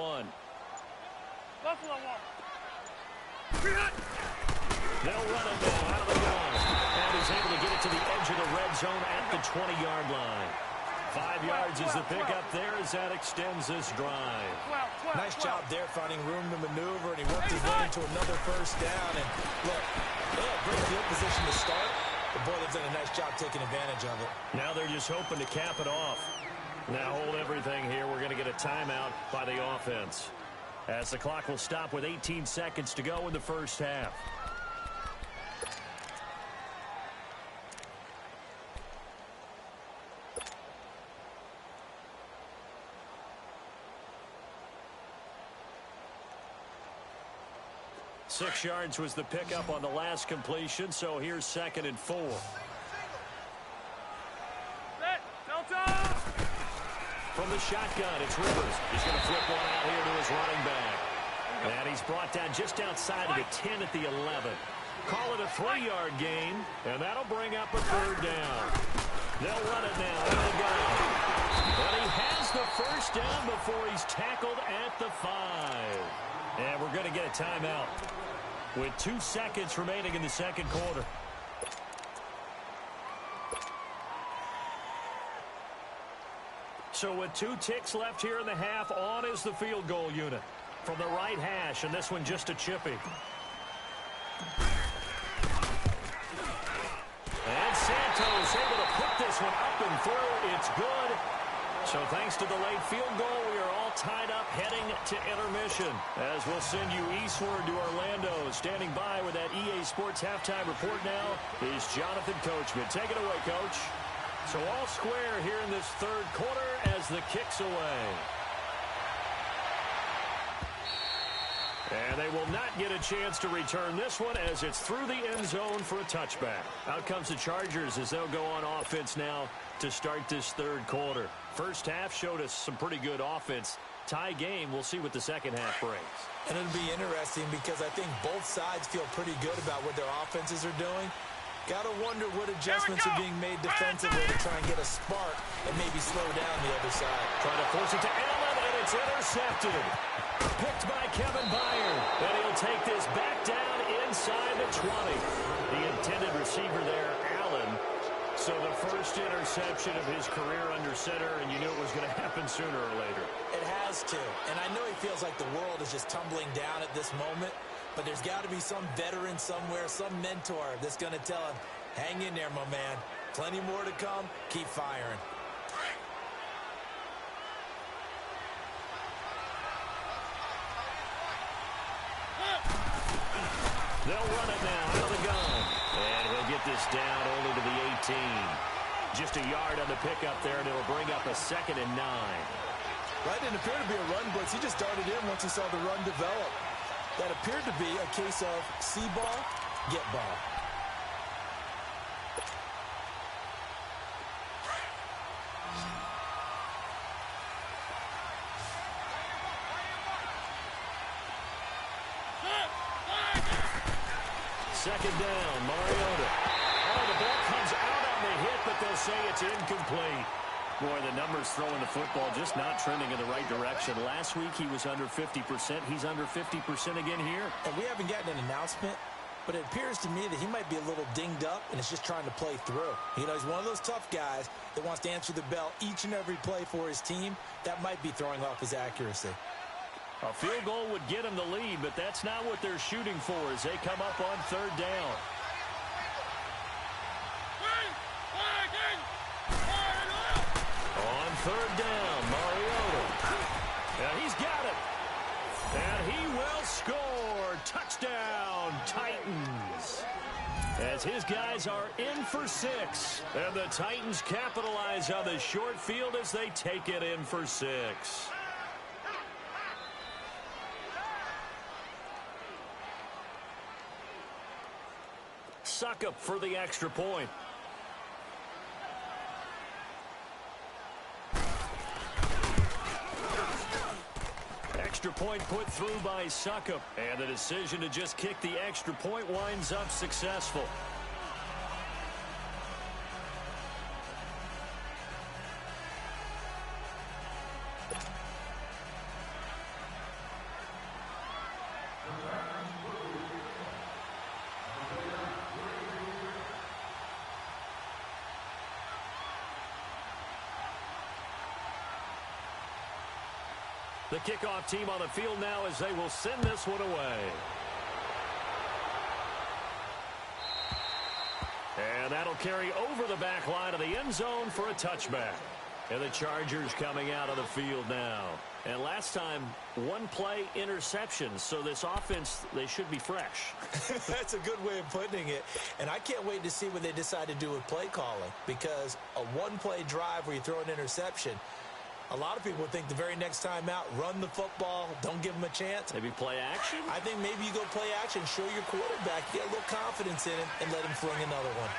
Buffalo one. They'll run it now out of the gun. And he's able to get it to the edge of the red zone at the 20-yard line. 5 yards is the pickup there as that extends this drive. Nice job there finding room to maneuver, and he worked his way into another first down. And look, they had great field position to start. The boy, they've done a nice job taking advantage of it. Now they're just hoping to cap it off. Now hold everything here. We're going to get a timeout by the offense, as the clock will stop with 18 seconds to go in the first half. Six yards was the pickup on the last completion, so here's 2nd and 4. From the shotgun, it's Rivers. He's going to flip one out here to his running back. And he's brought down just outside of the 10 at the 11. Call it a 3-yard gain, and that'll bring up a 3rd down. They'll run it now out of the gun. But he has the first down before he's tackled at the 5. And we're going to get a timeout with 2 seconds remaining in the second quarter. So with 2 ticks left here in the half, on is the field goal unit from the right hash, and this one just a chippy. And Santos able to put this one up and through. It's good. So thanks to the late field goal, we are all tied up heading to intermission, as we'll send you eastward to Orlando. Standing by with that EA Sports halftime report now is Jonathan Coachman. Take it away, Coach. So all square here in this third quarter as the kick's away. And they will not get a chance to return this one as it's through the end zone for a touchback. Out comes the Chargers as they'll go on offense now to start this third quarter. First half showed us some pretty good offense. Tie game, we'll see what the second half brings. And it'll be interesting because I think both sides feel pretty good about what their offenses are doing. Got to wonder what adjustments are being made defensively to try and get a spark and maybe slow down the other side. Trying to force it to Allen, and it's intercepted. Picked by Kevin Byard, and he'll take this back down inside the 20. The intended receiver there, Allen. So the first interception of his career under center, and you knew it was going to happen sooner or later. It has to. And I know he feels like the world is just tumbling down at this moment, but there's got to be some veteran somewhere, some mentor that's going to tell him, hang in there, my man. Plenty more to come. Keep firing. They'll run it now out of the gun. And he'll get this down only to the 18. Just a yard on the pickup there, and it'll bring up a 2nd and 9. That didn't appear to be a run blitz. He just darted in once he saw the run develop. That appeared to be a case of see ball, get ball. Second down, Mariota. Oh, the ball comes out on the hit, but they'll say it's incomplete. Boy, the numbers throwing the football just not trending in the right direction. Last week he was under 50%. He's under 50% again here. And we haven't gotten an announcement, but it appears to me that he might be a little dinged up and is just trying to play through. You know, he's one of those tough guys that wants to answer the bell each and every play for his team. That might be throwing off his accuracy. A field goal would get him the lead, but that's not what they're shooting for as they come up on 3rd down. On 3rd down, Mariota. And he's got it. And he will score. Touchdown, Titans. As his guys are in for 6. And the Titans capitalize on the short field as they take it in for 6. Suckup for the extra point. Extra point put through by Suckup. And the decision to just kick the extra point winds up successful. The kickoff team on the field now as they will send this one away. And that'll carry over the back line of the end zone for a touchback. And the Chargers coming out of the field now. And last time, 1 play interception. So this offense, they should be fresh. That's a good way of putting it. And I can't wait to see what they decide to do with play calling. Because a 1-play drive where you throw an interception, a lot of people think the very next time out, run the football, don't give them a chance. Maybe play action? I think maybe you go play action, show your quarterback, get a little confidence in him, and let him fling another one.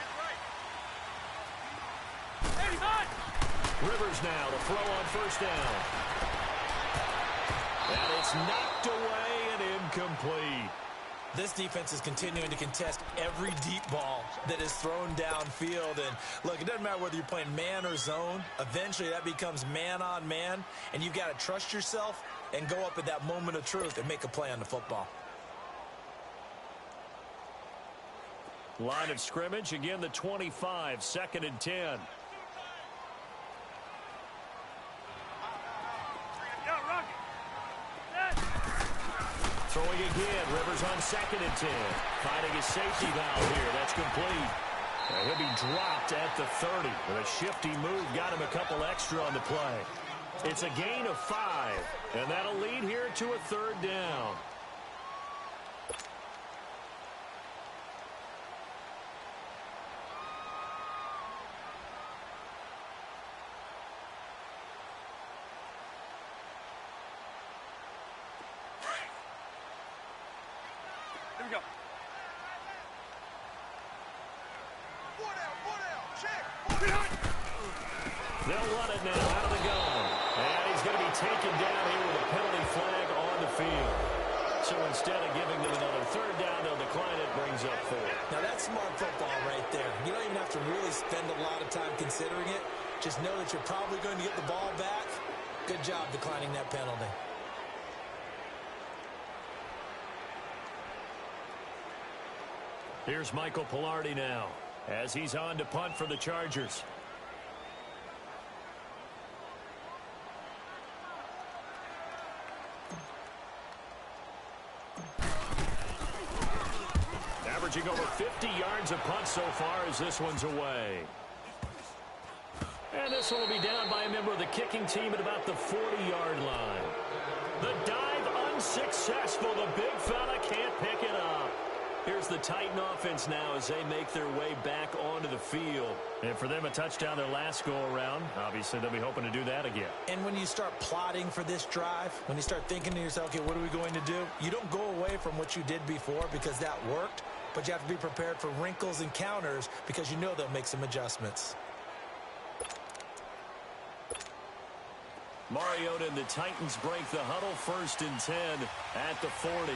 Rivers now to throw on 1st down. And it's knocked away and incomplete. This defense is continuing to contest every deep ball that is thrown downfield. And, look, it doesn't matter whether you're playing man or zone. Eventually, that becomes man-on-man, and you've got to trust yourself and go up at that moment of truth and make a play on the football. Line of scrimmage, again, the 25, 2nd and 10. Throwing again, Rivers on 2nd and 10. Finding his safety valve here. That's complete. And he'll be dropped at the 30. With a shifty move, got him a couple extra on the play. It's a gain of 5. And that'll lead here to a 3rd down. Here we go. They'll run it now out of the gun. And he's going to be taken down here with a penalty flag on the field. So instead of giving them another 3rd down, they'll decline it, brings up 4. Now, that's smart football right there. You don't even have to really spend a lot of time considering it. Just know that you're probably going to get the ball back. Good job declining that penalty. Here's Michael Pilardi now as he's on to punt for the Chargers. Averaging over 50 yards a punt so far as this one's away. And this one will be down by a member of the kicking team at about the 40-yard line. The dive unsuccessful. The big fella can't pick it up. Here's the Titan offense now as they make their way back onto the field. And for them, a touchdown their last go-around. Obviously, they'll be hoping to do that again. And when you start plotting for this drive, when you start thinking to yourself, okay, what are we going to do? You don't go away from what you did before because that worked, but you have to be prepared for wrinkles and counters because you know they'll make some adjustments. Mariota and the Titans break the huddle, 1st and 10 at the 40.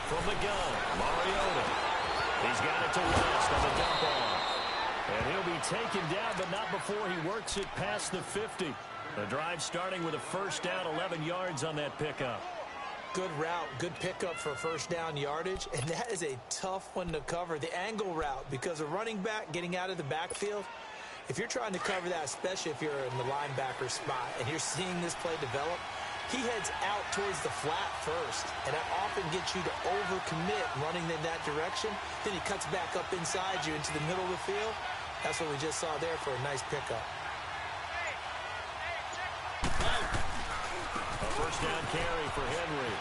From the gun, Mariota. He's got it to West on the dump off. And he'll be taken down, but not before he works it past the 50. The drive starting with a 1st down, 11 yards on that pickup. Good route, good pickup for 1st down yardage, and that is a tough one to cover, the angle route, because a running back getting out of the backfield, if you're trying to cover that, especially if you're in the linebacker spot and you're seeing this play develop, he heads out towards the flat first, and that often gets you to overcommit running in that direction. Then he cuts back up inside you into the middle of the field. That's what we just saw there for a nice pickup. A 1st down carry for Henry.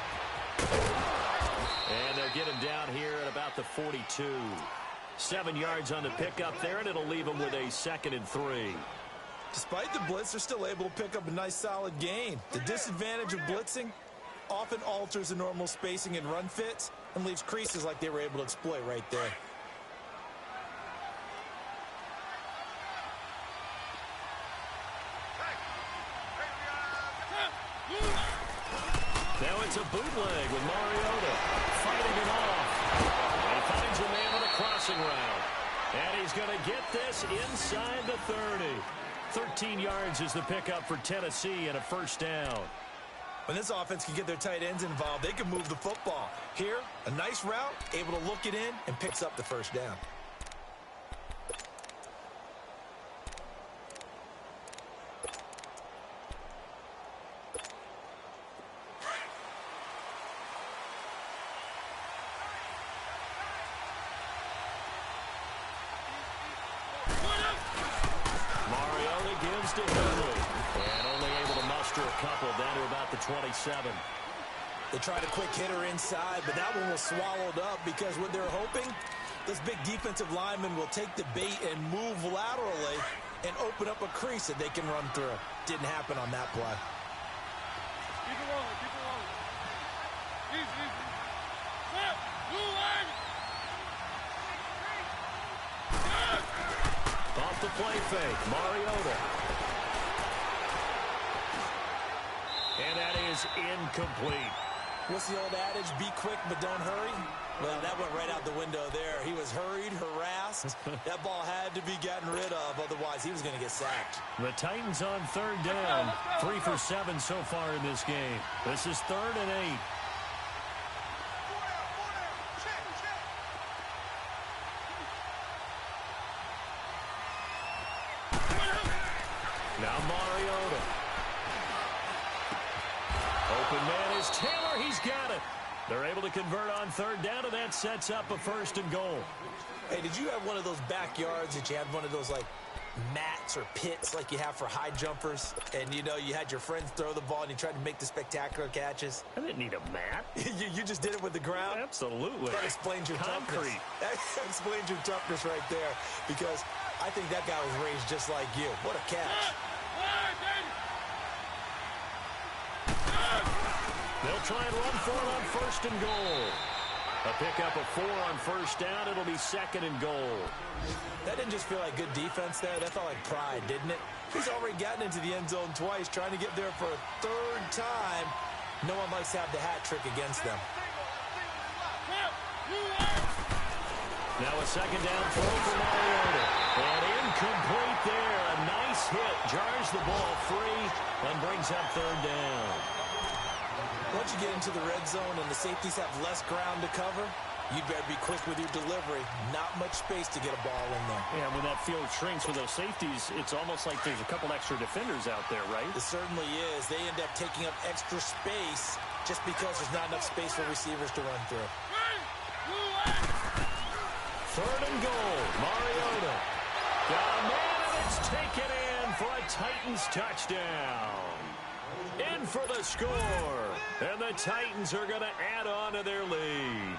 And they'll get him down here at about the 42. 7 yards on the pickup there, and it'll leave him with a 2nd and 3. Despite the blitz, they're still able to pick up a nice solid gain. The disadvantage of blitzing often alters the normal spacing and run fits and leaves creases like they were able to exploit right there. Now it's a bootleg with Mariota fighting it off. And he finds a man with a crossing route. And he's going to get this inside the 30. 13 yards is the pickup for Tennessee and a 1st down. When this offense can get their tight ends involved, they can move the football. Here, a nice route, able to look it in, and picks up the 1st down. To Henry. And only able to muster a couple down to about the 27. They tried a quick hitter inside, but that one was swallowed up because what they're hoping, this big defensive lineman will take the bait and move laterally and open up a crease that they can run through. Didn't happen on that play. Keep it rolling, keep it rolling. Easy, easy. Set, blue line. Off the play fake, Mariota. And that is incomplete. What's the old adage? Be quick, but don't hurry. Well, that went right out the window there. He was hurried, harassed. That ball had to be gotten rid of, otherwise he was going to get sacked. The Titans on 3rd down. 3 for 7 so far in this game. This is 3rd and 8. Now Mariota. Open man is Taylor. He's got it. They're able to convert on 3rd down, and that sets up a 1st and goal. Hey, did you have one of those backyards that you had one of those, like, mats or pits like you have for high jumpers? And, you know, you had your friends throw the ball and you tried to make the spectacular catches? I didn't need a mat. you just did it with the ground? Absolutely. That explains your toughness. Concrete. That explains your toughness right there, because I think that guy was raised just like you. What a catch. They'll try and run for it on 1st and goal. A pickup of 4 on 1st down. It'll be 2nd and goal. That didn't just feel like good defense there. That felt like pride, didn't it? He's already gotten into the end zone twice, trying to get there for a 3rd time. No one likes to have the hat trick against them. Now a 2nd down throw for Mariota. And incomplete there. A nice hit. Jars the ball free and brings up 3rd down. Once you get into the red zone and the safeties have less ground to cover, you better be quick with your delivery. Not much space to get a ball in there. Yeah, when that field shrinks with those safeties, it's almost like there's a couple extra defenders out there, right? It certainly is. They end up taking up extra space just because there's not enough space for receivers to run through. 3rd and goal. Mariota. Got a man, and it's taken in for a Titans touchdown. In for the score. And the Titans are going to add on to their lead.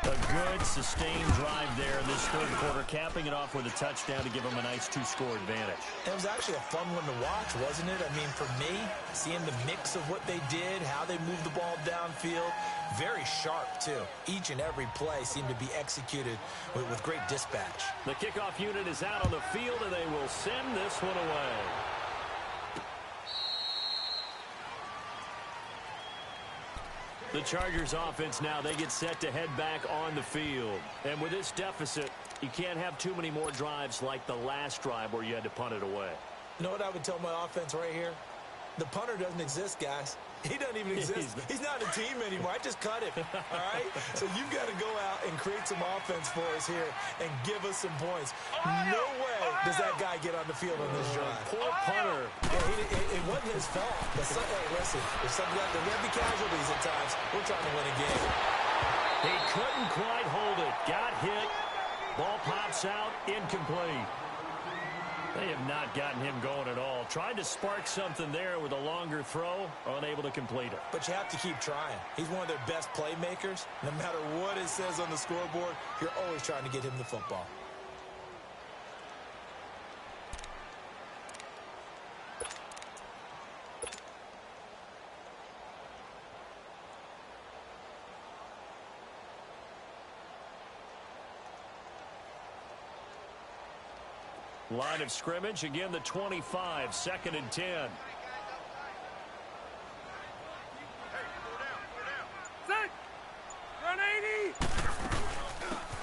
A good, sustained drive there in this 3rd quarter, capping it off with a touchdown to give them a nice 2-score advantage. It was actually a fun one to watch, wasn't it? I mean, for me, seeing the mix of what they did, how they moved the ball downfield, very sharp, too. Each and every play seemed to be executed with great dispatch. The kickoff unit is out on the field, and they will send this one away. The Chargers offense now, they get set to head back on the field. And with this deficit, you can't have too many more drives like the last drive where you had to punt it away. You know what I would tell my offense right here? The punter doesn't exist, guys. He doesn't even exist. He's not a team anymore. I just cut him, all right? So you've got to go out and create some offense for us here and give us some points. No way does that guy get on the field on this drive. Poor punter. Yeah, it wasn't his fault. But hey, listen, if something like there'll be casualties at times, we're trying to win a game. He couldn't quite hold it. Got hit. Ball pops out. Incomplete. They have not gotten him going at all. Tried to spark something there with a longer throw, unable to complete it. But you have to keep trying. He's one of their best playmakers. No matter what it says on the scoreboard, you're always trying to get him the football. Line of scrimmage, again the 25, 2nd and 10. Set! Run 80!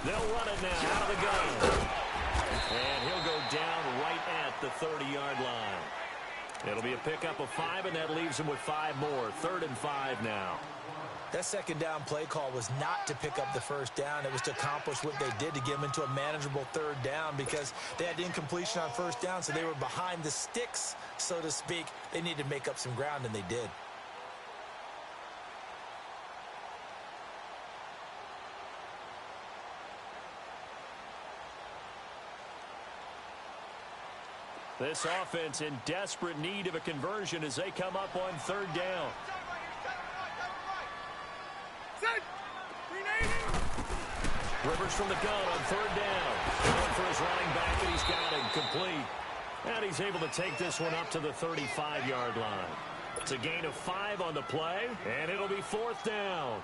They'll run it now out of the gun. And he'll go down right at the 30-yard line. It'll be a pickup of 5, and that leaves him with 5 more. 3rd and 5 now. That 2nd down play call was not to pick up the 1st down. It was to accomplish what they did to get them into a manageable 3rd down because they had incompletion on 1st down, so they were behind the sticks, so to speak. They needed to make up some ground, and they did. This offense in desperate need of a conversion as they come up on 3rd down. Rivers from the gun on 3rd down. Going for his running back, and he's got him complete. And he's able to take this one up to the 35-yard line. It's a gain of 5 on the play, and it'll be 4th down.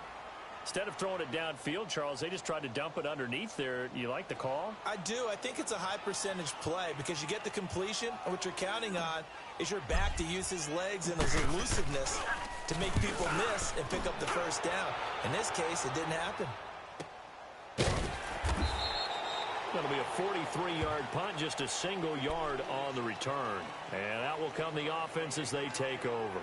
Instead of throwing it downfield, Charles, they just tried to dump it underneath there. You like the call? I do. I think it's a high-percentage play because you get the completion, and what you're counting on is your back to use his legs and his elusiveness to make people miss and pick up the 1st down. In this case, it didn't happen. That'll be a 43-yard punt, just a single yard on the return. And out will come the offense as they take over.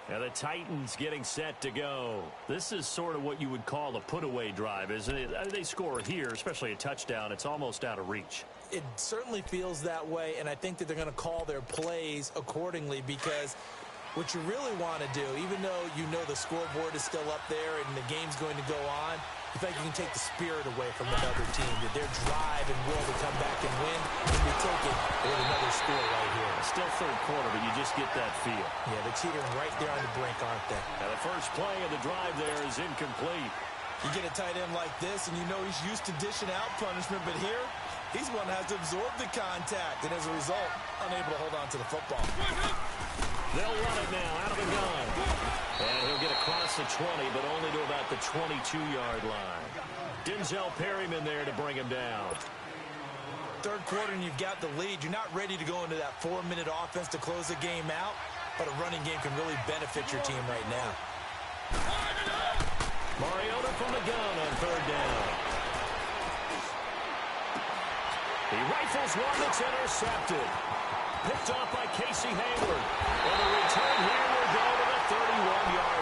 Now the Titans getting set to go. This is sort of what you would call a put-away drive, isn't it? They score here, especially a touchdown. It's almost out of reach. It certainly feels that way, and I think that they're going to call their plays accordingly because what you really want to do, even though you know the scoreboard is still up there and the game's going to go on, you think you can take the spirit away from another team, that their drive and will to come back and win, and you take it with another score right here. Still 3rd quarter, but you just get that feel. Yeah, they're teetering right there on the brink, aren't they? Now the first play of the drive there is incomplete. You get a tight end like this, and you know he's used to dishing out punishment, but here, he's one that has to absorb the contact, and as a result, unable to hold on to the football. They'll run it now out of the gun. And he'll get across the 20, but only to about the 22-yard line. Denzel Perryman there to bring him down. 3rd quarter, and you've got the lead. You're not ready to go into that 4-minute offense to close the game out, but a running game can really benefit your team right now. Mariota from the gun on 3rd down. He rifles one that's intercepted. Picked off by Casey Hayward. And the return here will go to the 31-yard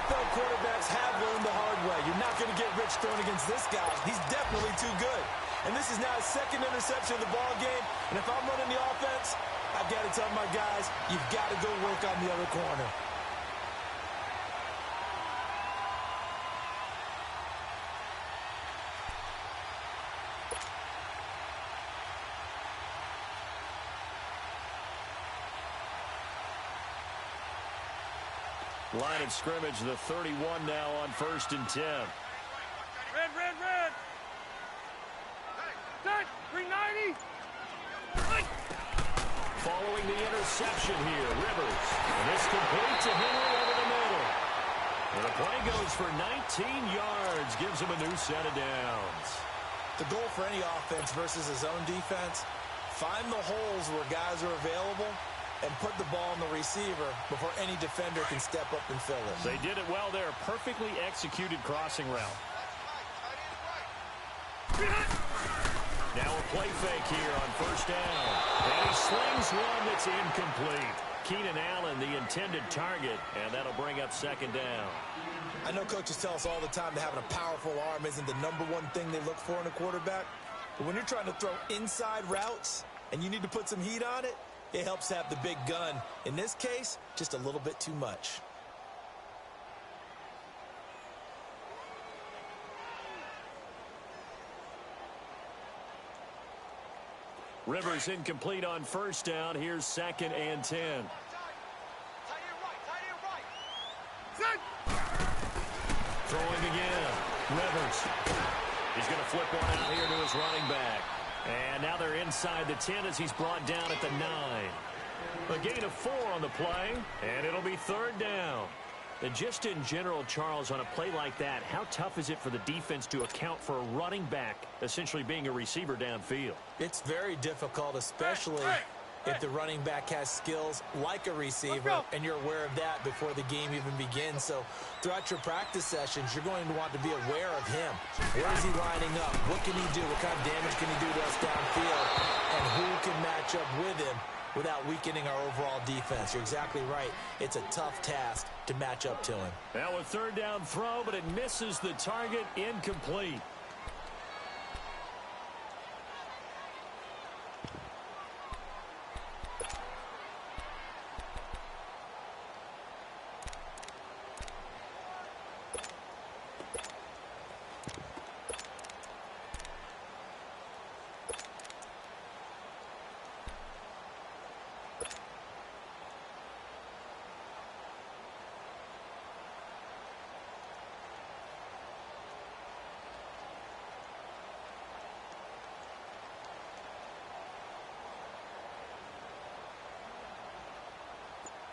NFL quarterbacks have learned the hard way. You're not going to get rich throwing against this guy. He's definitely too good. And this is now his second interception of the ball game. And if I'm running the offense, I've got to tell my guys, you've got to go work on the other corner. Line of scrimmage, the 31 now on 1st and 10. Red, red, red. Set, 390. Following the interception here, Rivers. And this complete to Henry over the middle. And the play goes for 19 yards, gives him a new set of downs. The goal for any offense versus his own defense, find the holes where guys are available and put the ball on the receiver before any defender can step up and fill it. They did it well there. Perfectly executed crossing route. Now a play fake here on 1st down. And he slings one that's incomplete. Keenan Allen, the intended target, and that'll bring up 2nd down. I know coaches tell us all the time that having a powerful arm isn't the #1 thing they look for in a quarterback. But when you're trying to throw inside routes and you need to put some heat on it, it helps to have the big gun. In this case, just a little bit too much. Rivers incomplete on 1st down. Here's 2nd and 10. Throwing again. Rivers. He's going to flip one out here to his running back. And now they're inside the 10 as he's brought down at the 9. A gain of 4 on the play, and it'll be 3rd down. And just in general, Charles, on a play like that, how tough is it for the defense to account for a running back essentially being a receiver downfield? It's very difficult, especially if the running back has skills like a receiver, and you're aware of that before the game even begins. So throughout your practice sessions, you're going to want to be aware of him. Where is he lining up? What can he do? What kind of damage can he do to us downfield? And who can match up with him without weakening our overall defense? You're exactly right. It's a tough task to match up to him. Now a 3rd down throw, but it misses the target, incomplete.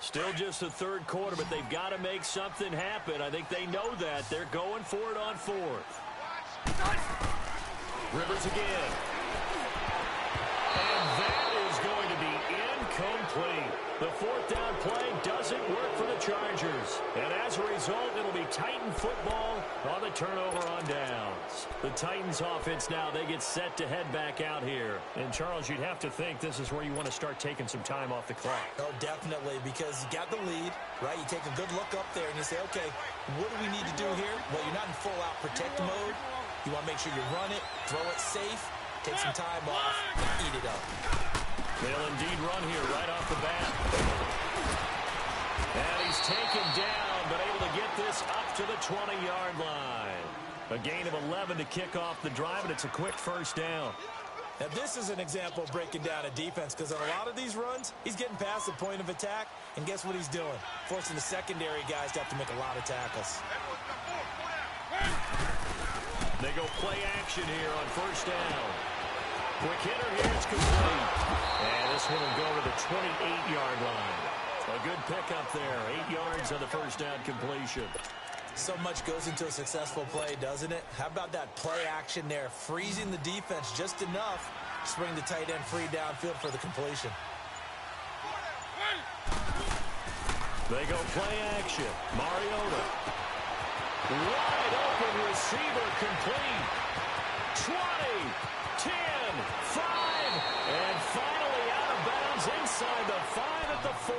Still just the 3rd quarter, but they've got to make something happen. I think they know that. They're going for it on 4th. Rivers again. And that is going to be incomplete. The 4th down play doesn't work for the Chargers. And as a result, it'll be Titan football on the turnover on downs. The Titans offense now, they get set to head back out here. And Charles, you'd have to think this is where you want to start taking some time off the clock. Oh, definitely, because you got the lead, right? You take a good look up there and you say, okay, what do we need to do here? Well, you're not in full-out protect mode. You want to make sure you run it, throw it safe, take some time off, and eat it up. They'll indeed run here right off the bat. And he's taken down, but able to get this up to the 20-yard line. A gain of 11 to kick off the drive, and it's a quick 1st down. Now, this is an example of breaking down a defense, because on a lot of these runs, he's getting past the point of attack, and guess what he's doing? Forcing the secondary guys to have to make a lot of tackles. They go play action here on 1st down. Quick hitter here, it's complete. And this one will go to the 28-yard line. A good pickup there, 8 yards on the 1st down completion. So much goes into a successful play, doesn't it? How about that play action there, freezing the defense just enough to bring the tight end free downfield for the completion. They go play action. Mariota. Wide open receiver complete. 20, 10, 5, and finally out of bounds inside the 5 at the 4.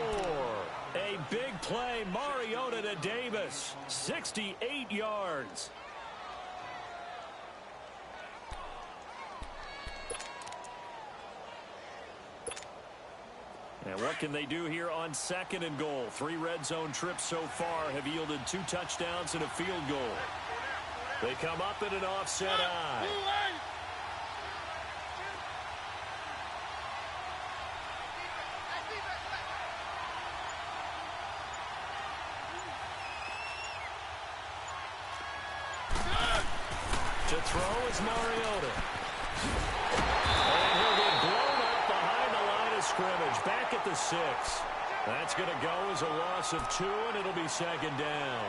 A big play, Mariota to Davis. 68 yards. And what can they do here on 2nd and goal? 3 red zone trips so far have yielded 2 touchdowns and a field goal. They come up in an offset eye. To throw is Mariota. And he'll get blown up behind the line of scrimmage. Back at the 6. That's going to go as a loss of 2, and it'll be 2nd down.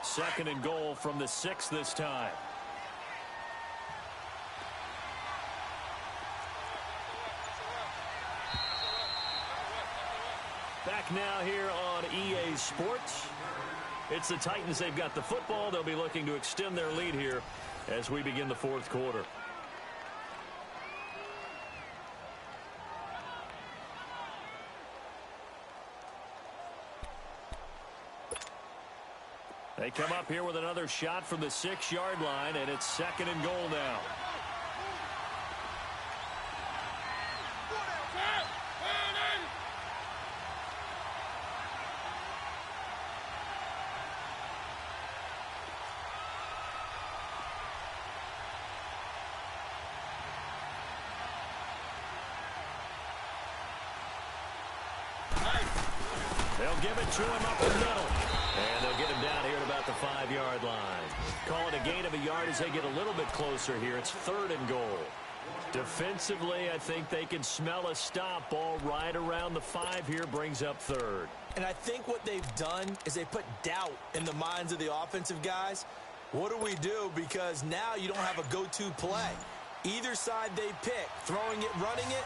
Second and goal from the 6 this time. Back now here on EA Sports. It's the Titans. They've got the football. They'll be looking to extend their lead here as we begin the 4th quarter. They come up here with another shot from the 6-yard line, and it's 2nd and goal now. They'll give it to him up the middle. And they'll get him down here at about the 5-yard line. Call it a gain of a yard as they get a little bit closer here. It's 3rd and goal. Defensively, I think they can smell a stop. Ball right around the 5 here, brings up 3rd. And I think what they've done is they put doubt in the minds of the offensive guys. What do we do? Because now you don't have a go-to play. Either side they pick, throwing it, running it,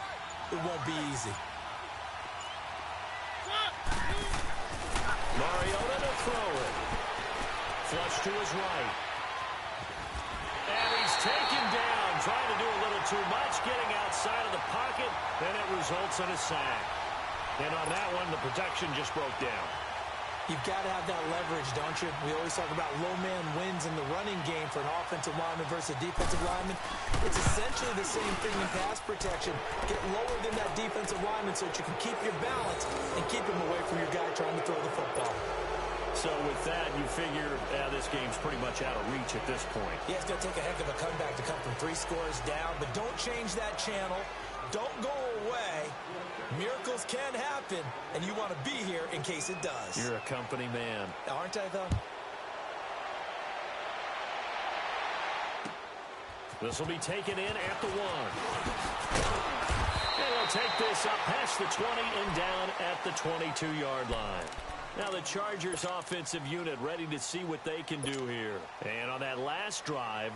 it won't be easy. Mariota to throw it. Flush to his right. And he's taken down, trying to do a little too much, getting outside of the pocket, and it results in a sack. And on that one, the protection just broke down. You've got to have that leverage, don't you? We always talk about low man wins in the running game for an offensive lineman versus a defensive lineman. It's essentially the same thing in pass protection. Get lower than that defensive lineman so that you can keep your balance and keep him away from your guy trying to throw the football. So with that, you figure this game's pretty much out of reach at this point. Yeah, it's going to take a heck of a comeback to come from 3 scores down, but don't change that channel. Don't go away. Miracles can happen, and you want to be here in case it does. You're a company man. Aren't I, though? This will be taken in at the 1. And they'll take this up past the 20 and down at the 22-yard line. Now the Chargers offensive unit ready to see what they can do here. And on that last drive,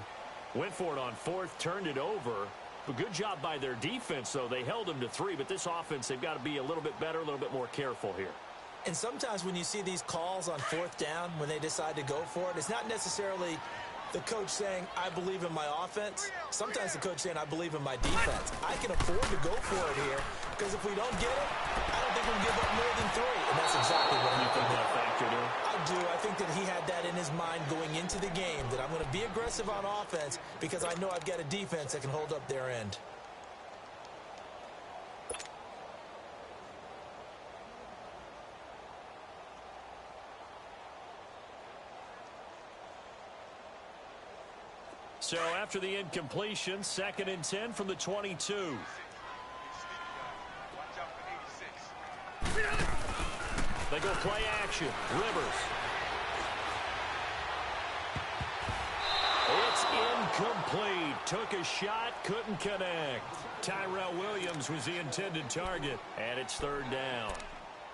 went for it on 4th, turned it over. A good job by their defense, though. They held them to 3, but this offense, they've got to be a little bit better, a little bit more careful here. And sometimes when you see these calls on 4th down, when they decide to go for it, it's not necessarily the coach saying, I believe in my offense. Sometimes the coach saying, I believe in my defense. I can afford to go for it here, because if we don't get it, I don't think we'll give up more than 3. And that's exactly what You think that factored in? I do. I think that he had that in his mind going into the game, that I'm going to be aggressive on offense because I know I've got a defense that can hold up their end. So after the incompletion, 2nd and 10 from the 22. They go play action. Rivers. It's incomplete. Took a shot, couldn't connect. Tyrell Williams was the intended target, and it's 3rd down.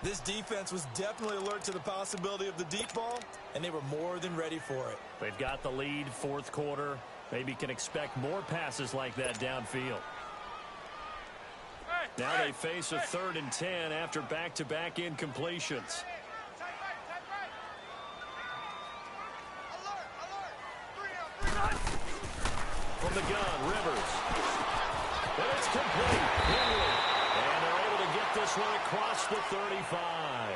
This defense was definitely alert to the possibility of the deep ball, and they were more than ready for it. They've got the lead, 4th quarter. Maybe can expect more passes like that downfield. Now they face a 3rd and 10 after back-to-back incompletions. from the gun, Rivers. And it's complete. Henry. And they're able to get this one across the 35.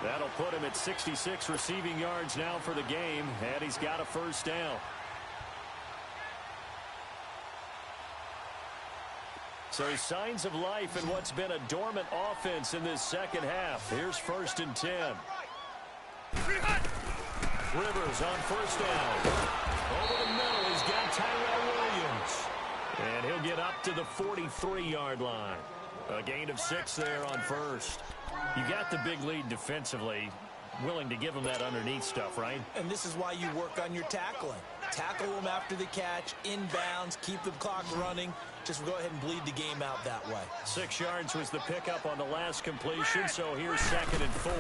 That'll put him at 66 receiving yards now for the game, and he's got a first down. So signs of life in what's been a dormant offense in this second half. Here's 1st and 10. Rivers on first down. Over the middle, he's got Tyrell Williams. And he'll get up to the 43-yard line. A gain of 6 there on first. You got the big lead defensively. Willing to give him that underneath stuff, right? And this is why you work on your tackling. Tackle them after the catch, inbounds, keep the clock running. Just go ahead and bleed the game out that way. 6 yards was the pickup on the last completion, so here's 2nd and 4.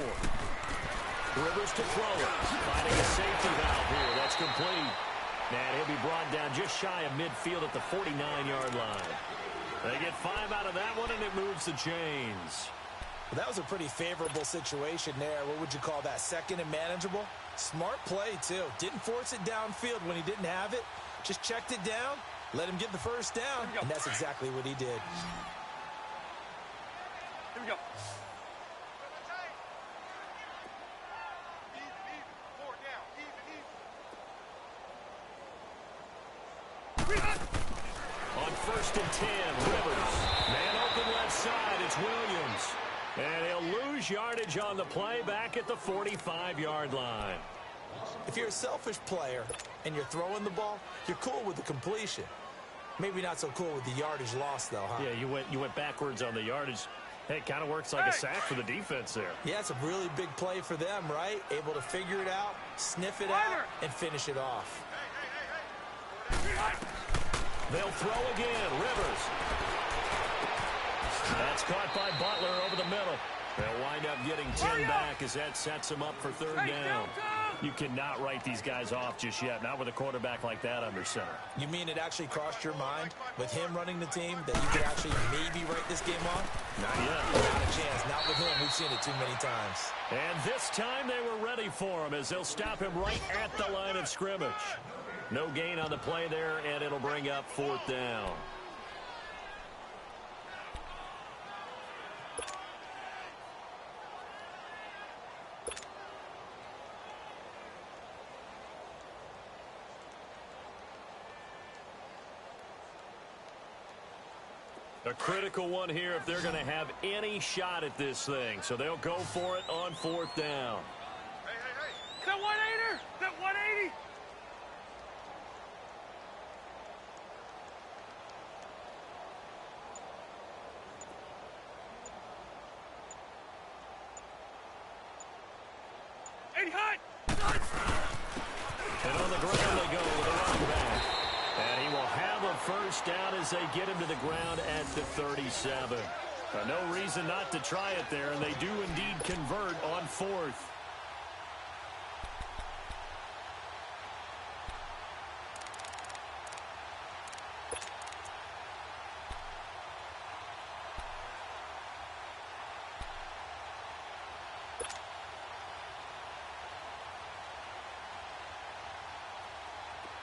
Rivers to throw it. Finding a safety valve here. That's complete. And he'll be brought down just shy of midfield at the 49-yard line. They get 5 out of that one, and it moves the chains. Well, that was a pretty favorable situation there. What would you call that? 2nd and manageable? Smart play, too. Didn't force it downfield when he didn't have it. Just checked it down, let him get the first down, and that's exactly what he did. Here we go. On 1st and 10, Rivers. Man open left side, it's Williams. And he'll lose yardage on the play back at the 45-yard line. If you're a selfish player and you're throwing the ball, you're cool with the completion. Maybe not so cool with the yardage loss, though, huh? Yeah, you went backwards on the yardage. Hey, it kind of works like a sack for the defense there. Yeah, it's a really big play for them, right? Able to figure it out, sniff it out, and finish it off. They'll throw again. Rivers. That's caught by Butler over the middle. They'll wind up getting 10 back as that sets them up for 3rd down. You cannot write these guys off just yet, not with a quarterback like that under center. You mean it actually crossed your mind with him running the team that you could actually maybe write this game off? Not yet. Not a chance. Not with him. We've seen it too many times. And this time they were ready for him as they'll stop him right at the line of scrimmage. No gain on the play there, and it'll bring up 4th down. A critical one here if they're going to have any shot at this thing. So they'll go for it on 4th down. Hey. That 180er! That 180! And on the ground they go with a running back. And he will have a first down as they get him to the ground at the 37. No reason not to try it there, and they do indeed convert on 4th.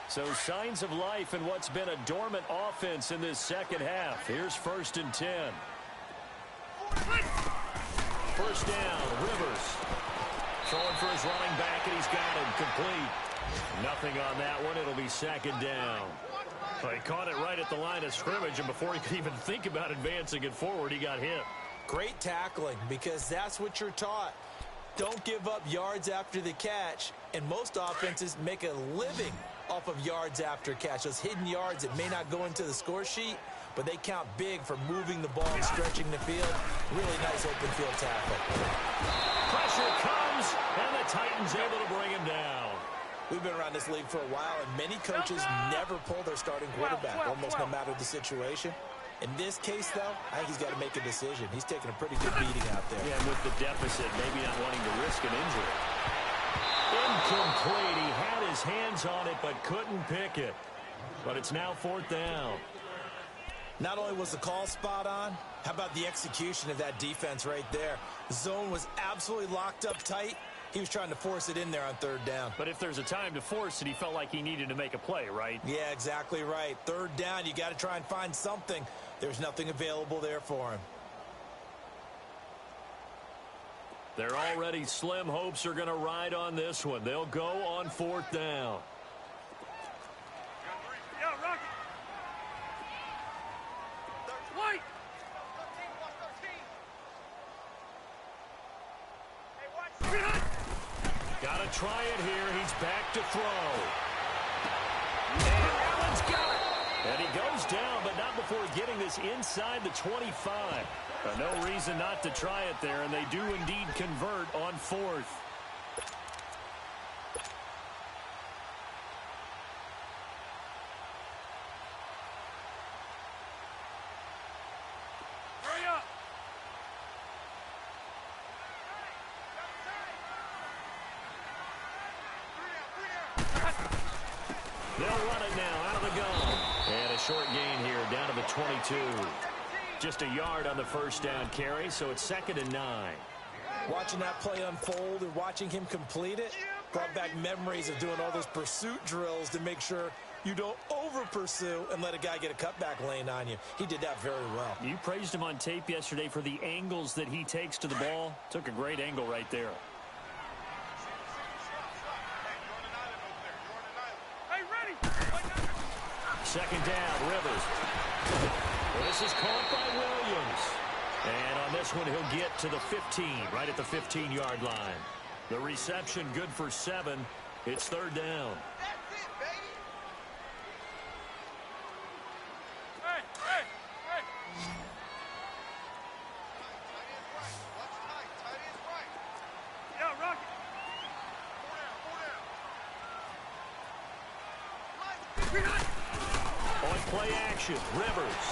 So signs of life in what's been a dormant offense in this second half. Here's 1st and 10. First down, Rivers. Throwing for his running back, and he's got him complete. Nothing on that one. It'll be 2nd down. Well, he caught it right at the line of scrimmage, and before he could even think about advancing it forward, he got hit. Great tackling, because that's what you're taught. Don't give up yards after the catch, and most offenses make a living off of yards after catch. Those hidden yards that may not go into the score sheet, but they count big for moving the ball and stretching the field. Really nice open field tackle. Pressure comes, and the Titans able to bring him down. We've been around this league for a while, and many coaches never pull their starting quarterback, almost no matter the situation. In this case, though, I think he's got to make a decision. He's taking a pretty good beating out there. Yeah, and with the deficit, maybe not wanting to risk an injury. Incomplete. He had his hands on it, but couldn't pick it. But it's now 4th down. Not only was the call spot on, how about the execution of that defense right there? The zone was absolutely locked up tight, He was trying to force it in there on third down. But if there's a time to force it, he felt like he needed to make a play, right? Yeah, exactly right. Third down, you got to try and find something. There's nothing available there for him. Their already slim hopes are going to ride on this one. They'll go on fourth down. Yeah, Rocky. White. Got to try it here. He's back to throw. And Allen's got it. And he goes down, but not before getting this inside the 25. No reason not to try it there, and they do indeed convert on fourth. Hurry up. They'll run it now out of the gun. And a short gain here down to the 22. Just a yard on the first down carry, so it's 2nd and 9. Watching that play unfold and watching him complete it brought back memories of doing all those pursuit drills to make sure you don't over-pursue and let a guy get a cutback lane on you. He did that very well. You praised him on tape yesterday for the angles that he takes to the ball. Took a great angle right there. Hey, ready. 2nd down, Rivers. Well, this is caught by Williams. And on this one, he'll get to the 15, right at the 15-yard line. The reception good for 7. It's 3rd down. That's it, baby. Hey, hey, hey. Tight is right. Yeah, Rocky. Four down. On play action, Rivers.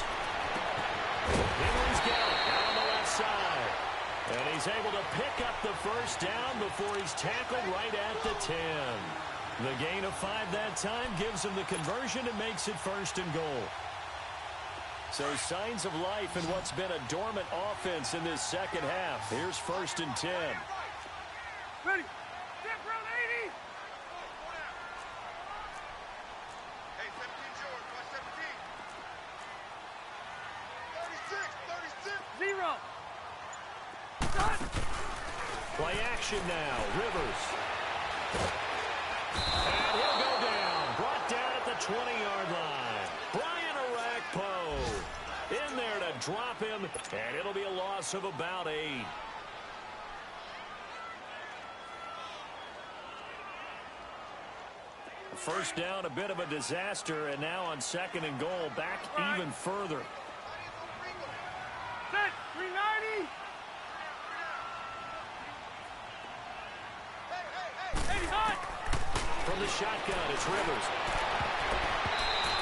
Henry's got it out on the left side. And he's able to pick up the first down before he's tackled right at the 10. The gain of 5 that time gives him the conversion and makes it 1st and goal. So signs of life in what's been a dormant offense in this second half. Here's 1st and 10. Ready. Step around 80. Hey, 17's yours. Watch 17. 36. 0. Play action now. Rivers. And he'll go down. Brought down at the 20-yard line. Brian Arakpo in there to drop him. And it'll be a loss of about 8. First down, a bit of a disaster. And now on 2nd and goal, back even further. Set. 390. From the shotgun, it's Rivers.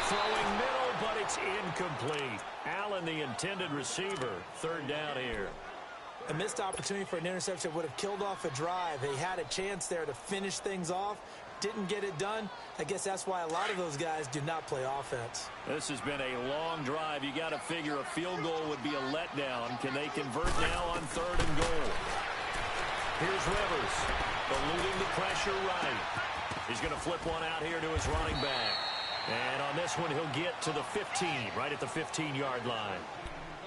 Throwing middle, but it's incomplete. Allen, the intended receiver. 3rd down here. A missed opportunity for an interception would have killed off a drive. They had a chance there to finish things off. Didn't get it done. I guess that's why a lot of those guys do not play offense. This has been a long drive. You got to figure a field goal would be a letdown. Can they convert now on 3rd and goal? Here's Rivers, eluding the pressure right. He's going to flip one out here to his running back. And on this one, he'll get to the 15, right at the 15-yard line.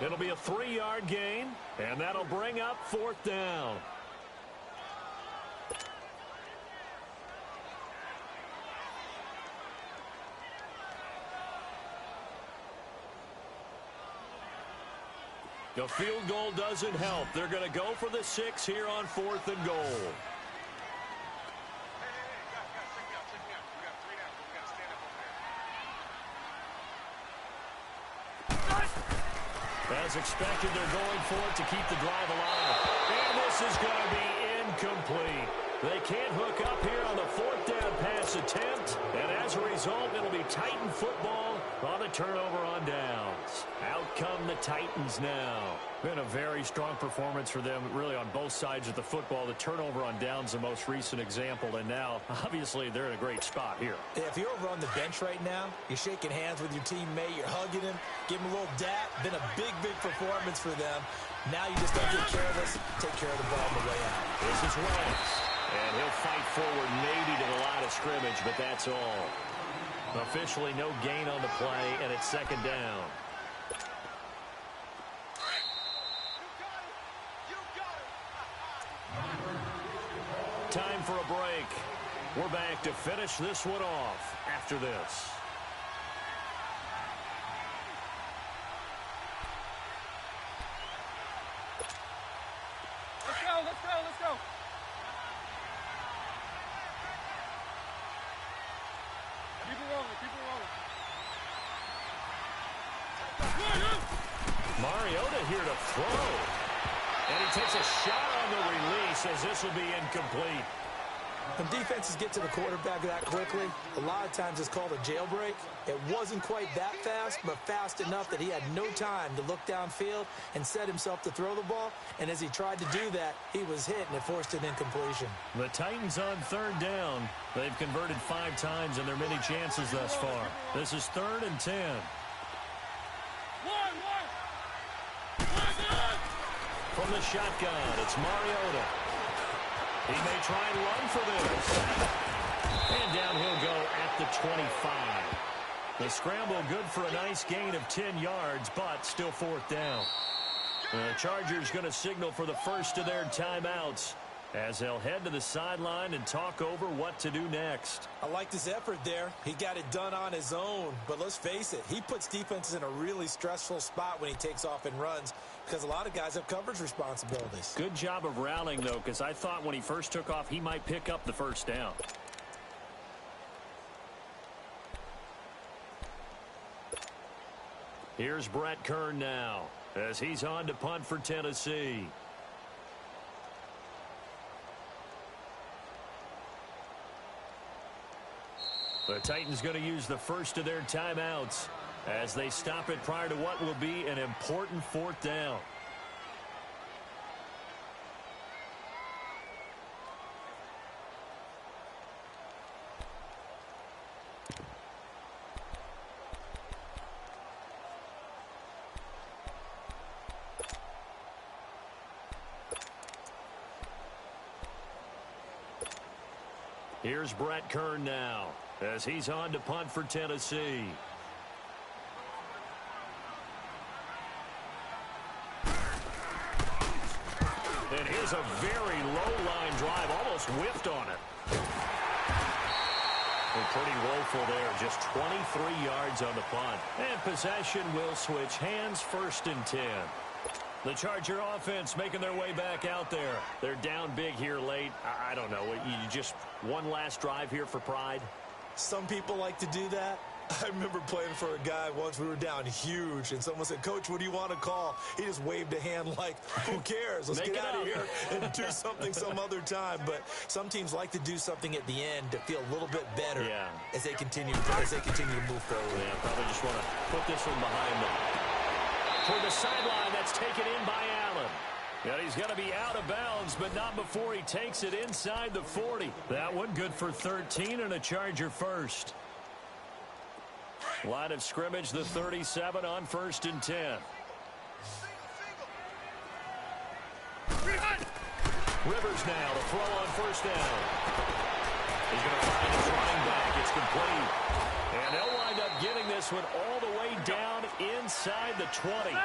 It'll be a 3-yard gain, and that'll bring up 4th down. The field goal doesn't help. They're going to go for the 6 here on 4th and goal. As expected, they're going for it to keep the drive alive. And this is going to be incomplete. They can't hook up here on the 4th down pass attempt. And as a result, it'll be Titan football on the turnover on downs. Out come the Titans now. Been a very strong performance for them, really, on both sides of the football. The turnover on downs, the most recent example. And now, obviously, they're in a great spot here. Yeah, if you're over on the bench right now, you're shaking hands with your teammate, you're hugging him, give him a little dap. Been a big, big performance for them. Now you just don't get careless. Take care of the ball on the way out. This is Wentz. And he'll fight forward maybe to the line of scrimmage, but that's all. Officially no gain on the play, and it's second down. Time for a break. We're back to finish this one off after this. Let's go, let's go, let's go. Keep it rolling, keep it rolling. Mariota here to throw. And he takes a shot on the release as this will be incomplete. When defenses get to the quarterback that quickly, a lot of times it's called a jailbreak. It wasn't quite that fast, but fast enough that he had no time to look downfield and set himself to throw the ball. And as he tried to do that, he was hit, and it forced an incompletion. The Titans on third down. They've converted 5 times in their many chances thus far. This is 3rd and 10. From the shotgun, it's Mariota. He may try and run for this. And down he'll go at the 25. The scramble good for a nice gain of 10 yards, but still 4th down. The Chargers going to signal for the first of their timeouts as they'll head to the sideline and talk over what to do next. I liked his effort there. He got it done on his own. But let's face it, he puts defenses in a really stressful spot when he takes off and runs because a lot of guys have coverage responsibilities. Good job of rallying, though, because I thought when he first took off, he might pick up the first down. Here's Brett Kern now as he's on to punt for Tennessee. The Titans going to use the first of their timeouts as they stop it prior to what will be an important 4th down. Here's Brett Kern now as he's on to punt for Tennessee. And here's a very low line drive, almost whiffed on it. And pretty woeful there, just 23 yards on the punt. And possession will switch hands, 1st and 10. The Charger offense making their way back out there. They're down big here late. I don't know. You just one last drive here for pride? Some people like to do that. I remember playing for a guy once. We were down huge, and someone said, "Coach, what do you want to call?" He just waved a hand like, "Who cares? Let's get out of here and do something some other time." But some teams like to do something at the end to feel a little bit better as they continue to move forward. Yeah, probably just want to put this one behind them. Toward the sideline, that's taken in by Allen. Yeah, he's going to be out of bounds, but not before he takes it inside the 40. That one good for 13 and a Charger first. Line of scrimmage, the 37 on 1st and 10. Rivers now to throw on 1st down. He's going to find his running back. It's complete. And they'll wind up getting this one all the way down inside the 20.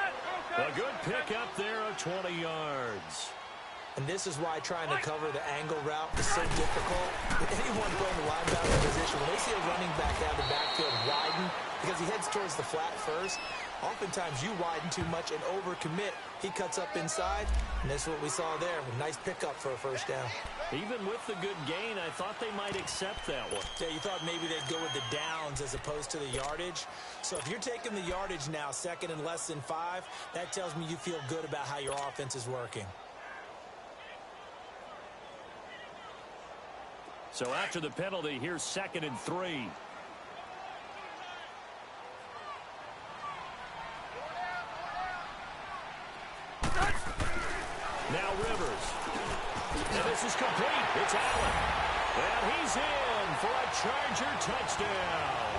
A good pickup there of 20 yards. And this is why trying to cover the angle route is so difficult. Anyone playing the linebacker position, when they see a running back out of the backfield widen, because he heads towards the flat first, oftentimes you widen too much and overcommit. He cuts up inside, and that's what we saw there. A nice pickup for a 1st down. Even with the good gain, I thought they might accept that one. Yeah, you thought maybe they'd go with the downs as opposed to the yardage. So if you're taking the yardage now, 2nd and less than 5, that tells me you feel good about how your offense is working. So after the penalty, here's 2nd and 3. Now Rivers. And this is complete. It's Allen. And he's in for a Charger touchdown.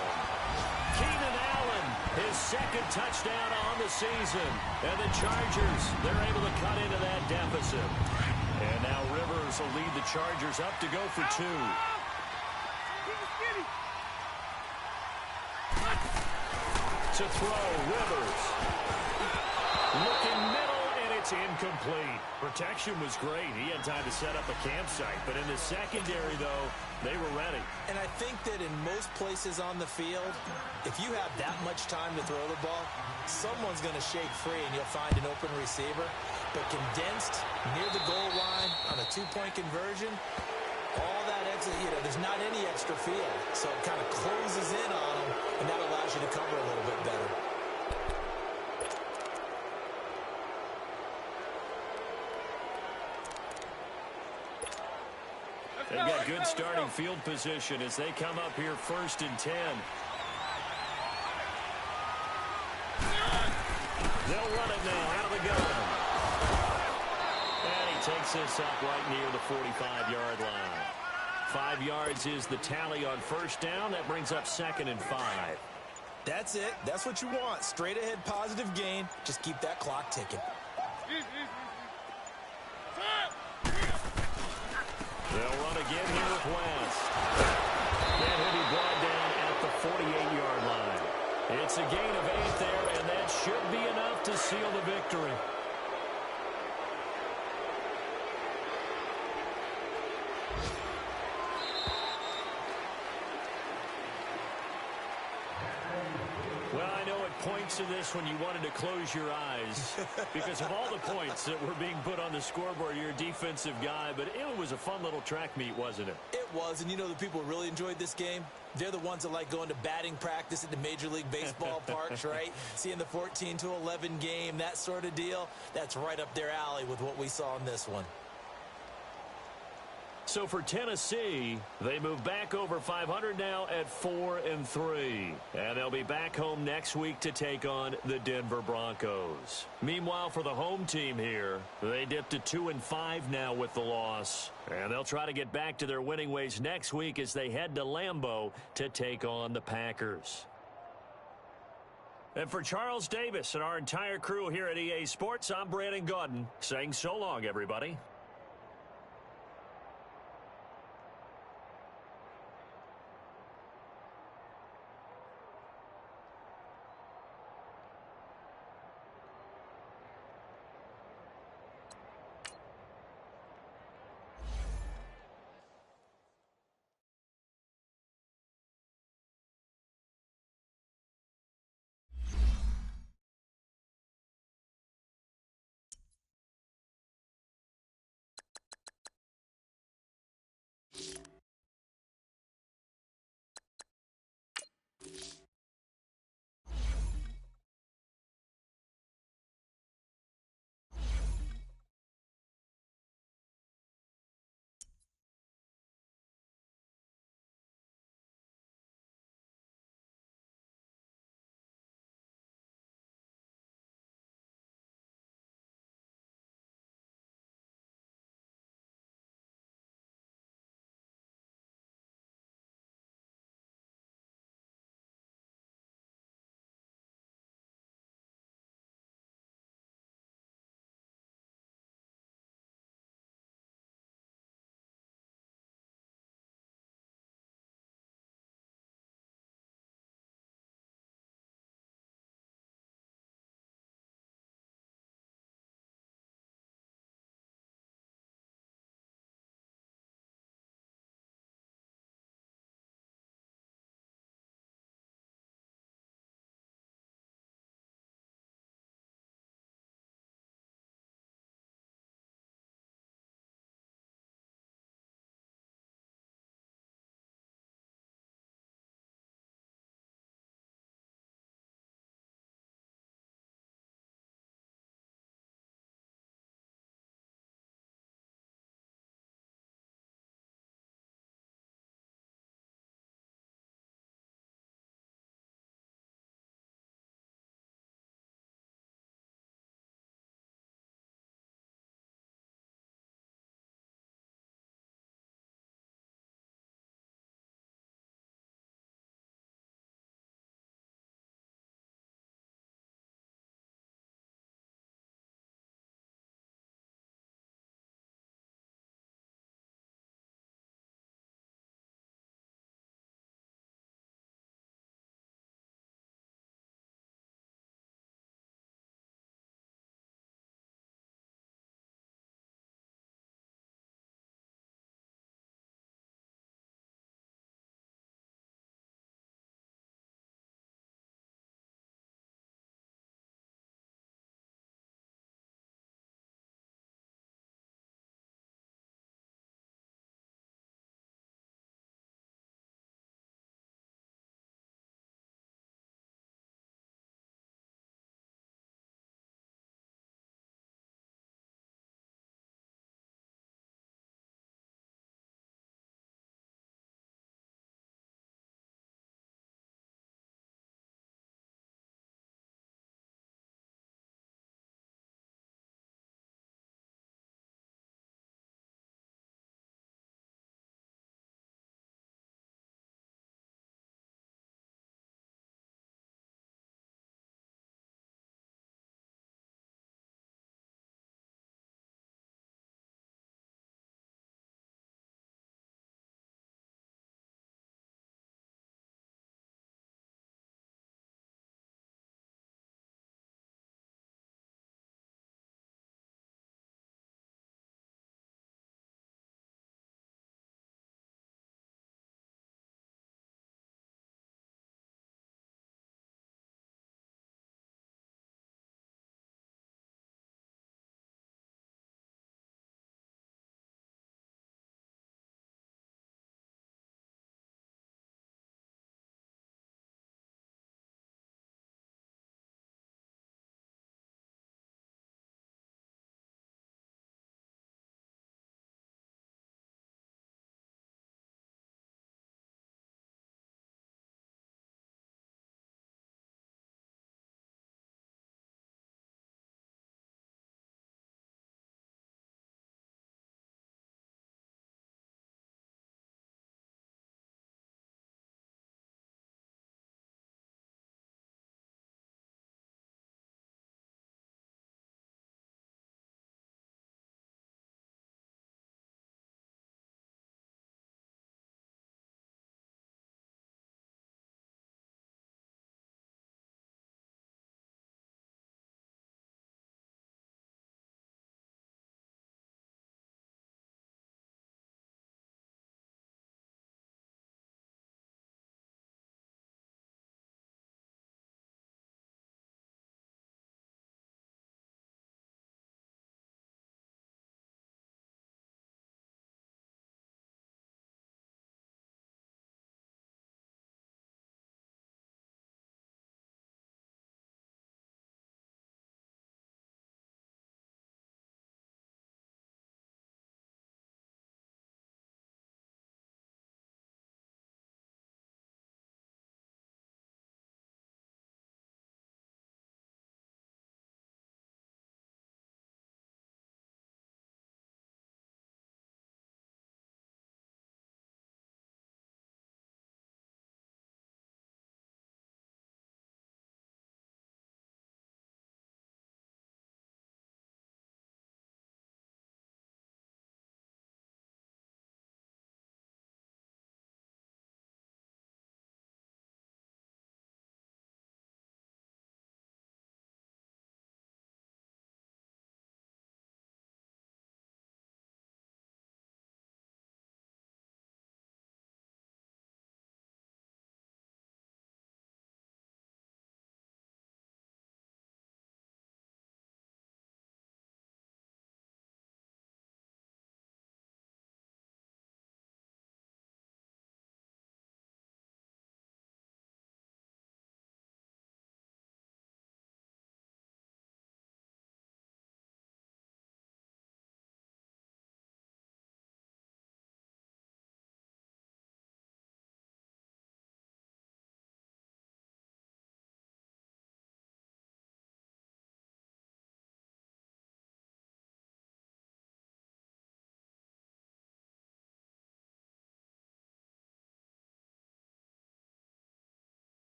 Keenan Allen, his 2nd touchdown on the season. And the Chargers, they're able to cut into that deficit. And now Rivers will lead the Chargers up to go for two. To throw, Rivers. Looking middle, and it's incomplete. Protection was great. He had time to set up a campsite. But in the secondary, though, they were ready. And I think that in most places on the field, if you have that much time to throw the ball, someone's going to shake free and you'll find an open receiver. But condensed near the goal line on a two-point conversion, all that extra, there's not any extra field. So it kind of closes in on them, and that allows you to cover a little bit better. They've got good starting field position as they come up here 1st and 10. They'll run it now out of the gun. And he takes this up right near the 45-yard line. 5 yards is the tally on 1st down. That brings up 2nd and 5. That's it. That's what you want. Straight ahead positive gain. Just keep that clock ticking. They'll run again here with West. And he'll be brought down at the 48-yard line. It's a gain of 8 there, and that should be enough to seal the victory. Well, I know it points to this when you wanted to close your eyes because of all the points that were being put on the scoreboard. You're a defensive guy, but it was a fun little track meet, wasn't it? It was, and the people really enjoyed this game? They're the ones that like going to batting practice at the Major League Baseball parks, right? Seeing the 14-11 game, that sort of deal. That's right up their alley with what we saw in this one. So for Tennessee, they move back over 500 now at 4-3. And they'll be back home next week to take on the Denver Broncos. Meanwhile, for the home team here, they dipped to 2-5 now with the loss. And they'll try to get back to their winning ways next week as they head to Lambeau to take on the Packers. And for Charles Davis and our entire crew here at EA Sports, I'm Brandon Gaudin saying so long, everybody.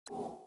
Go.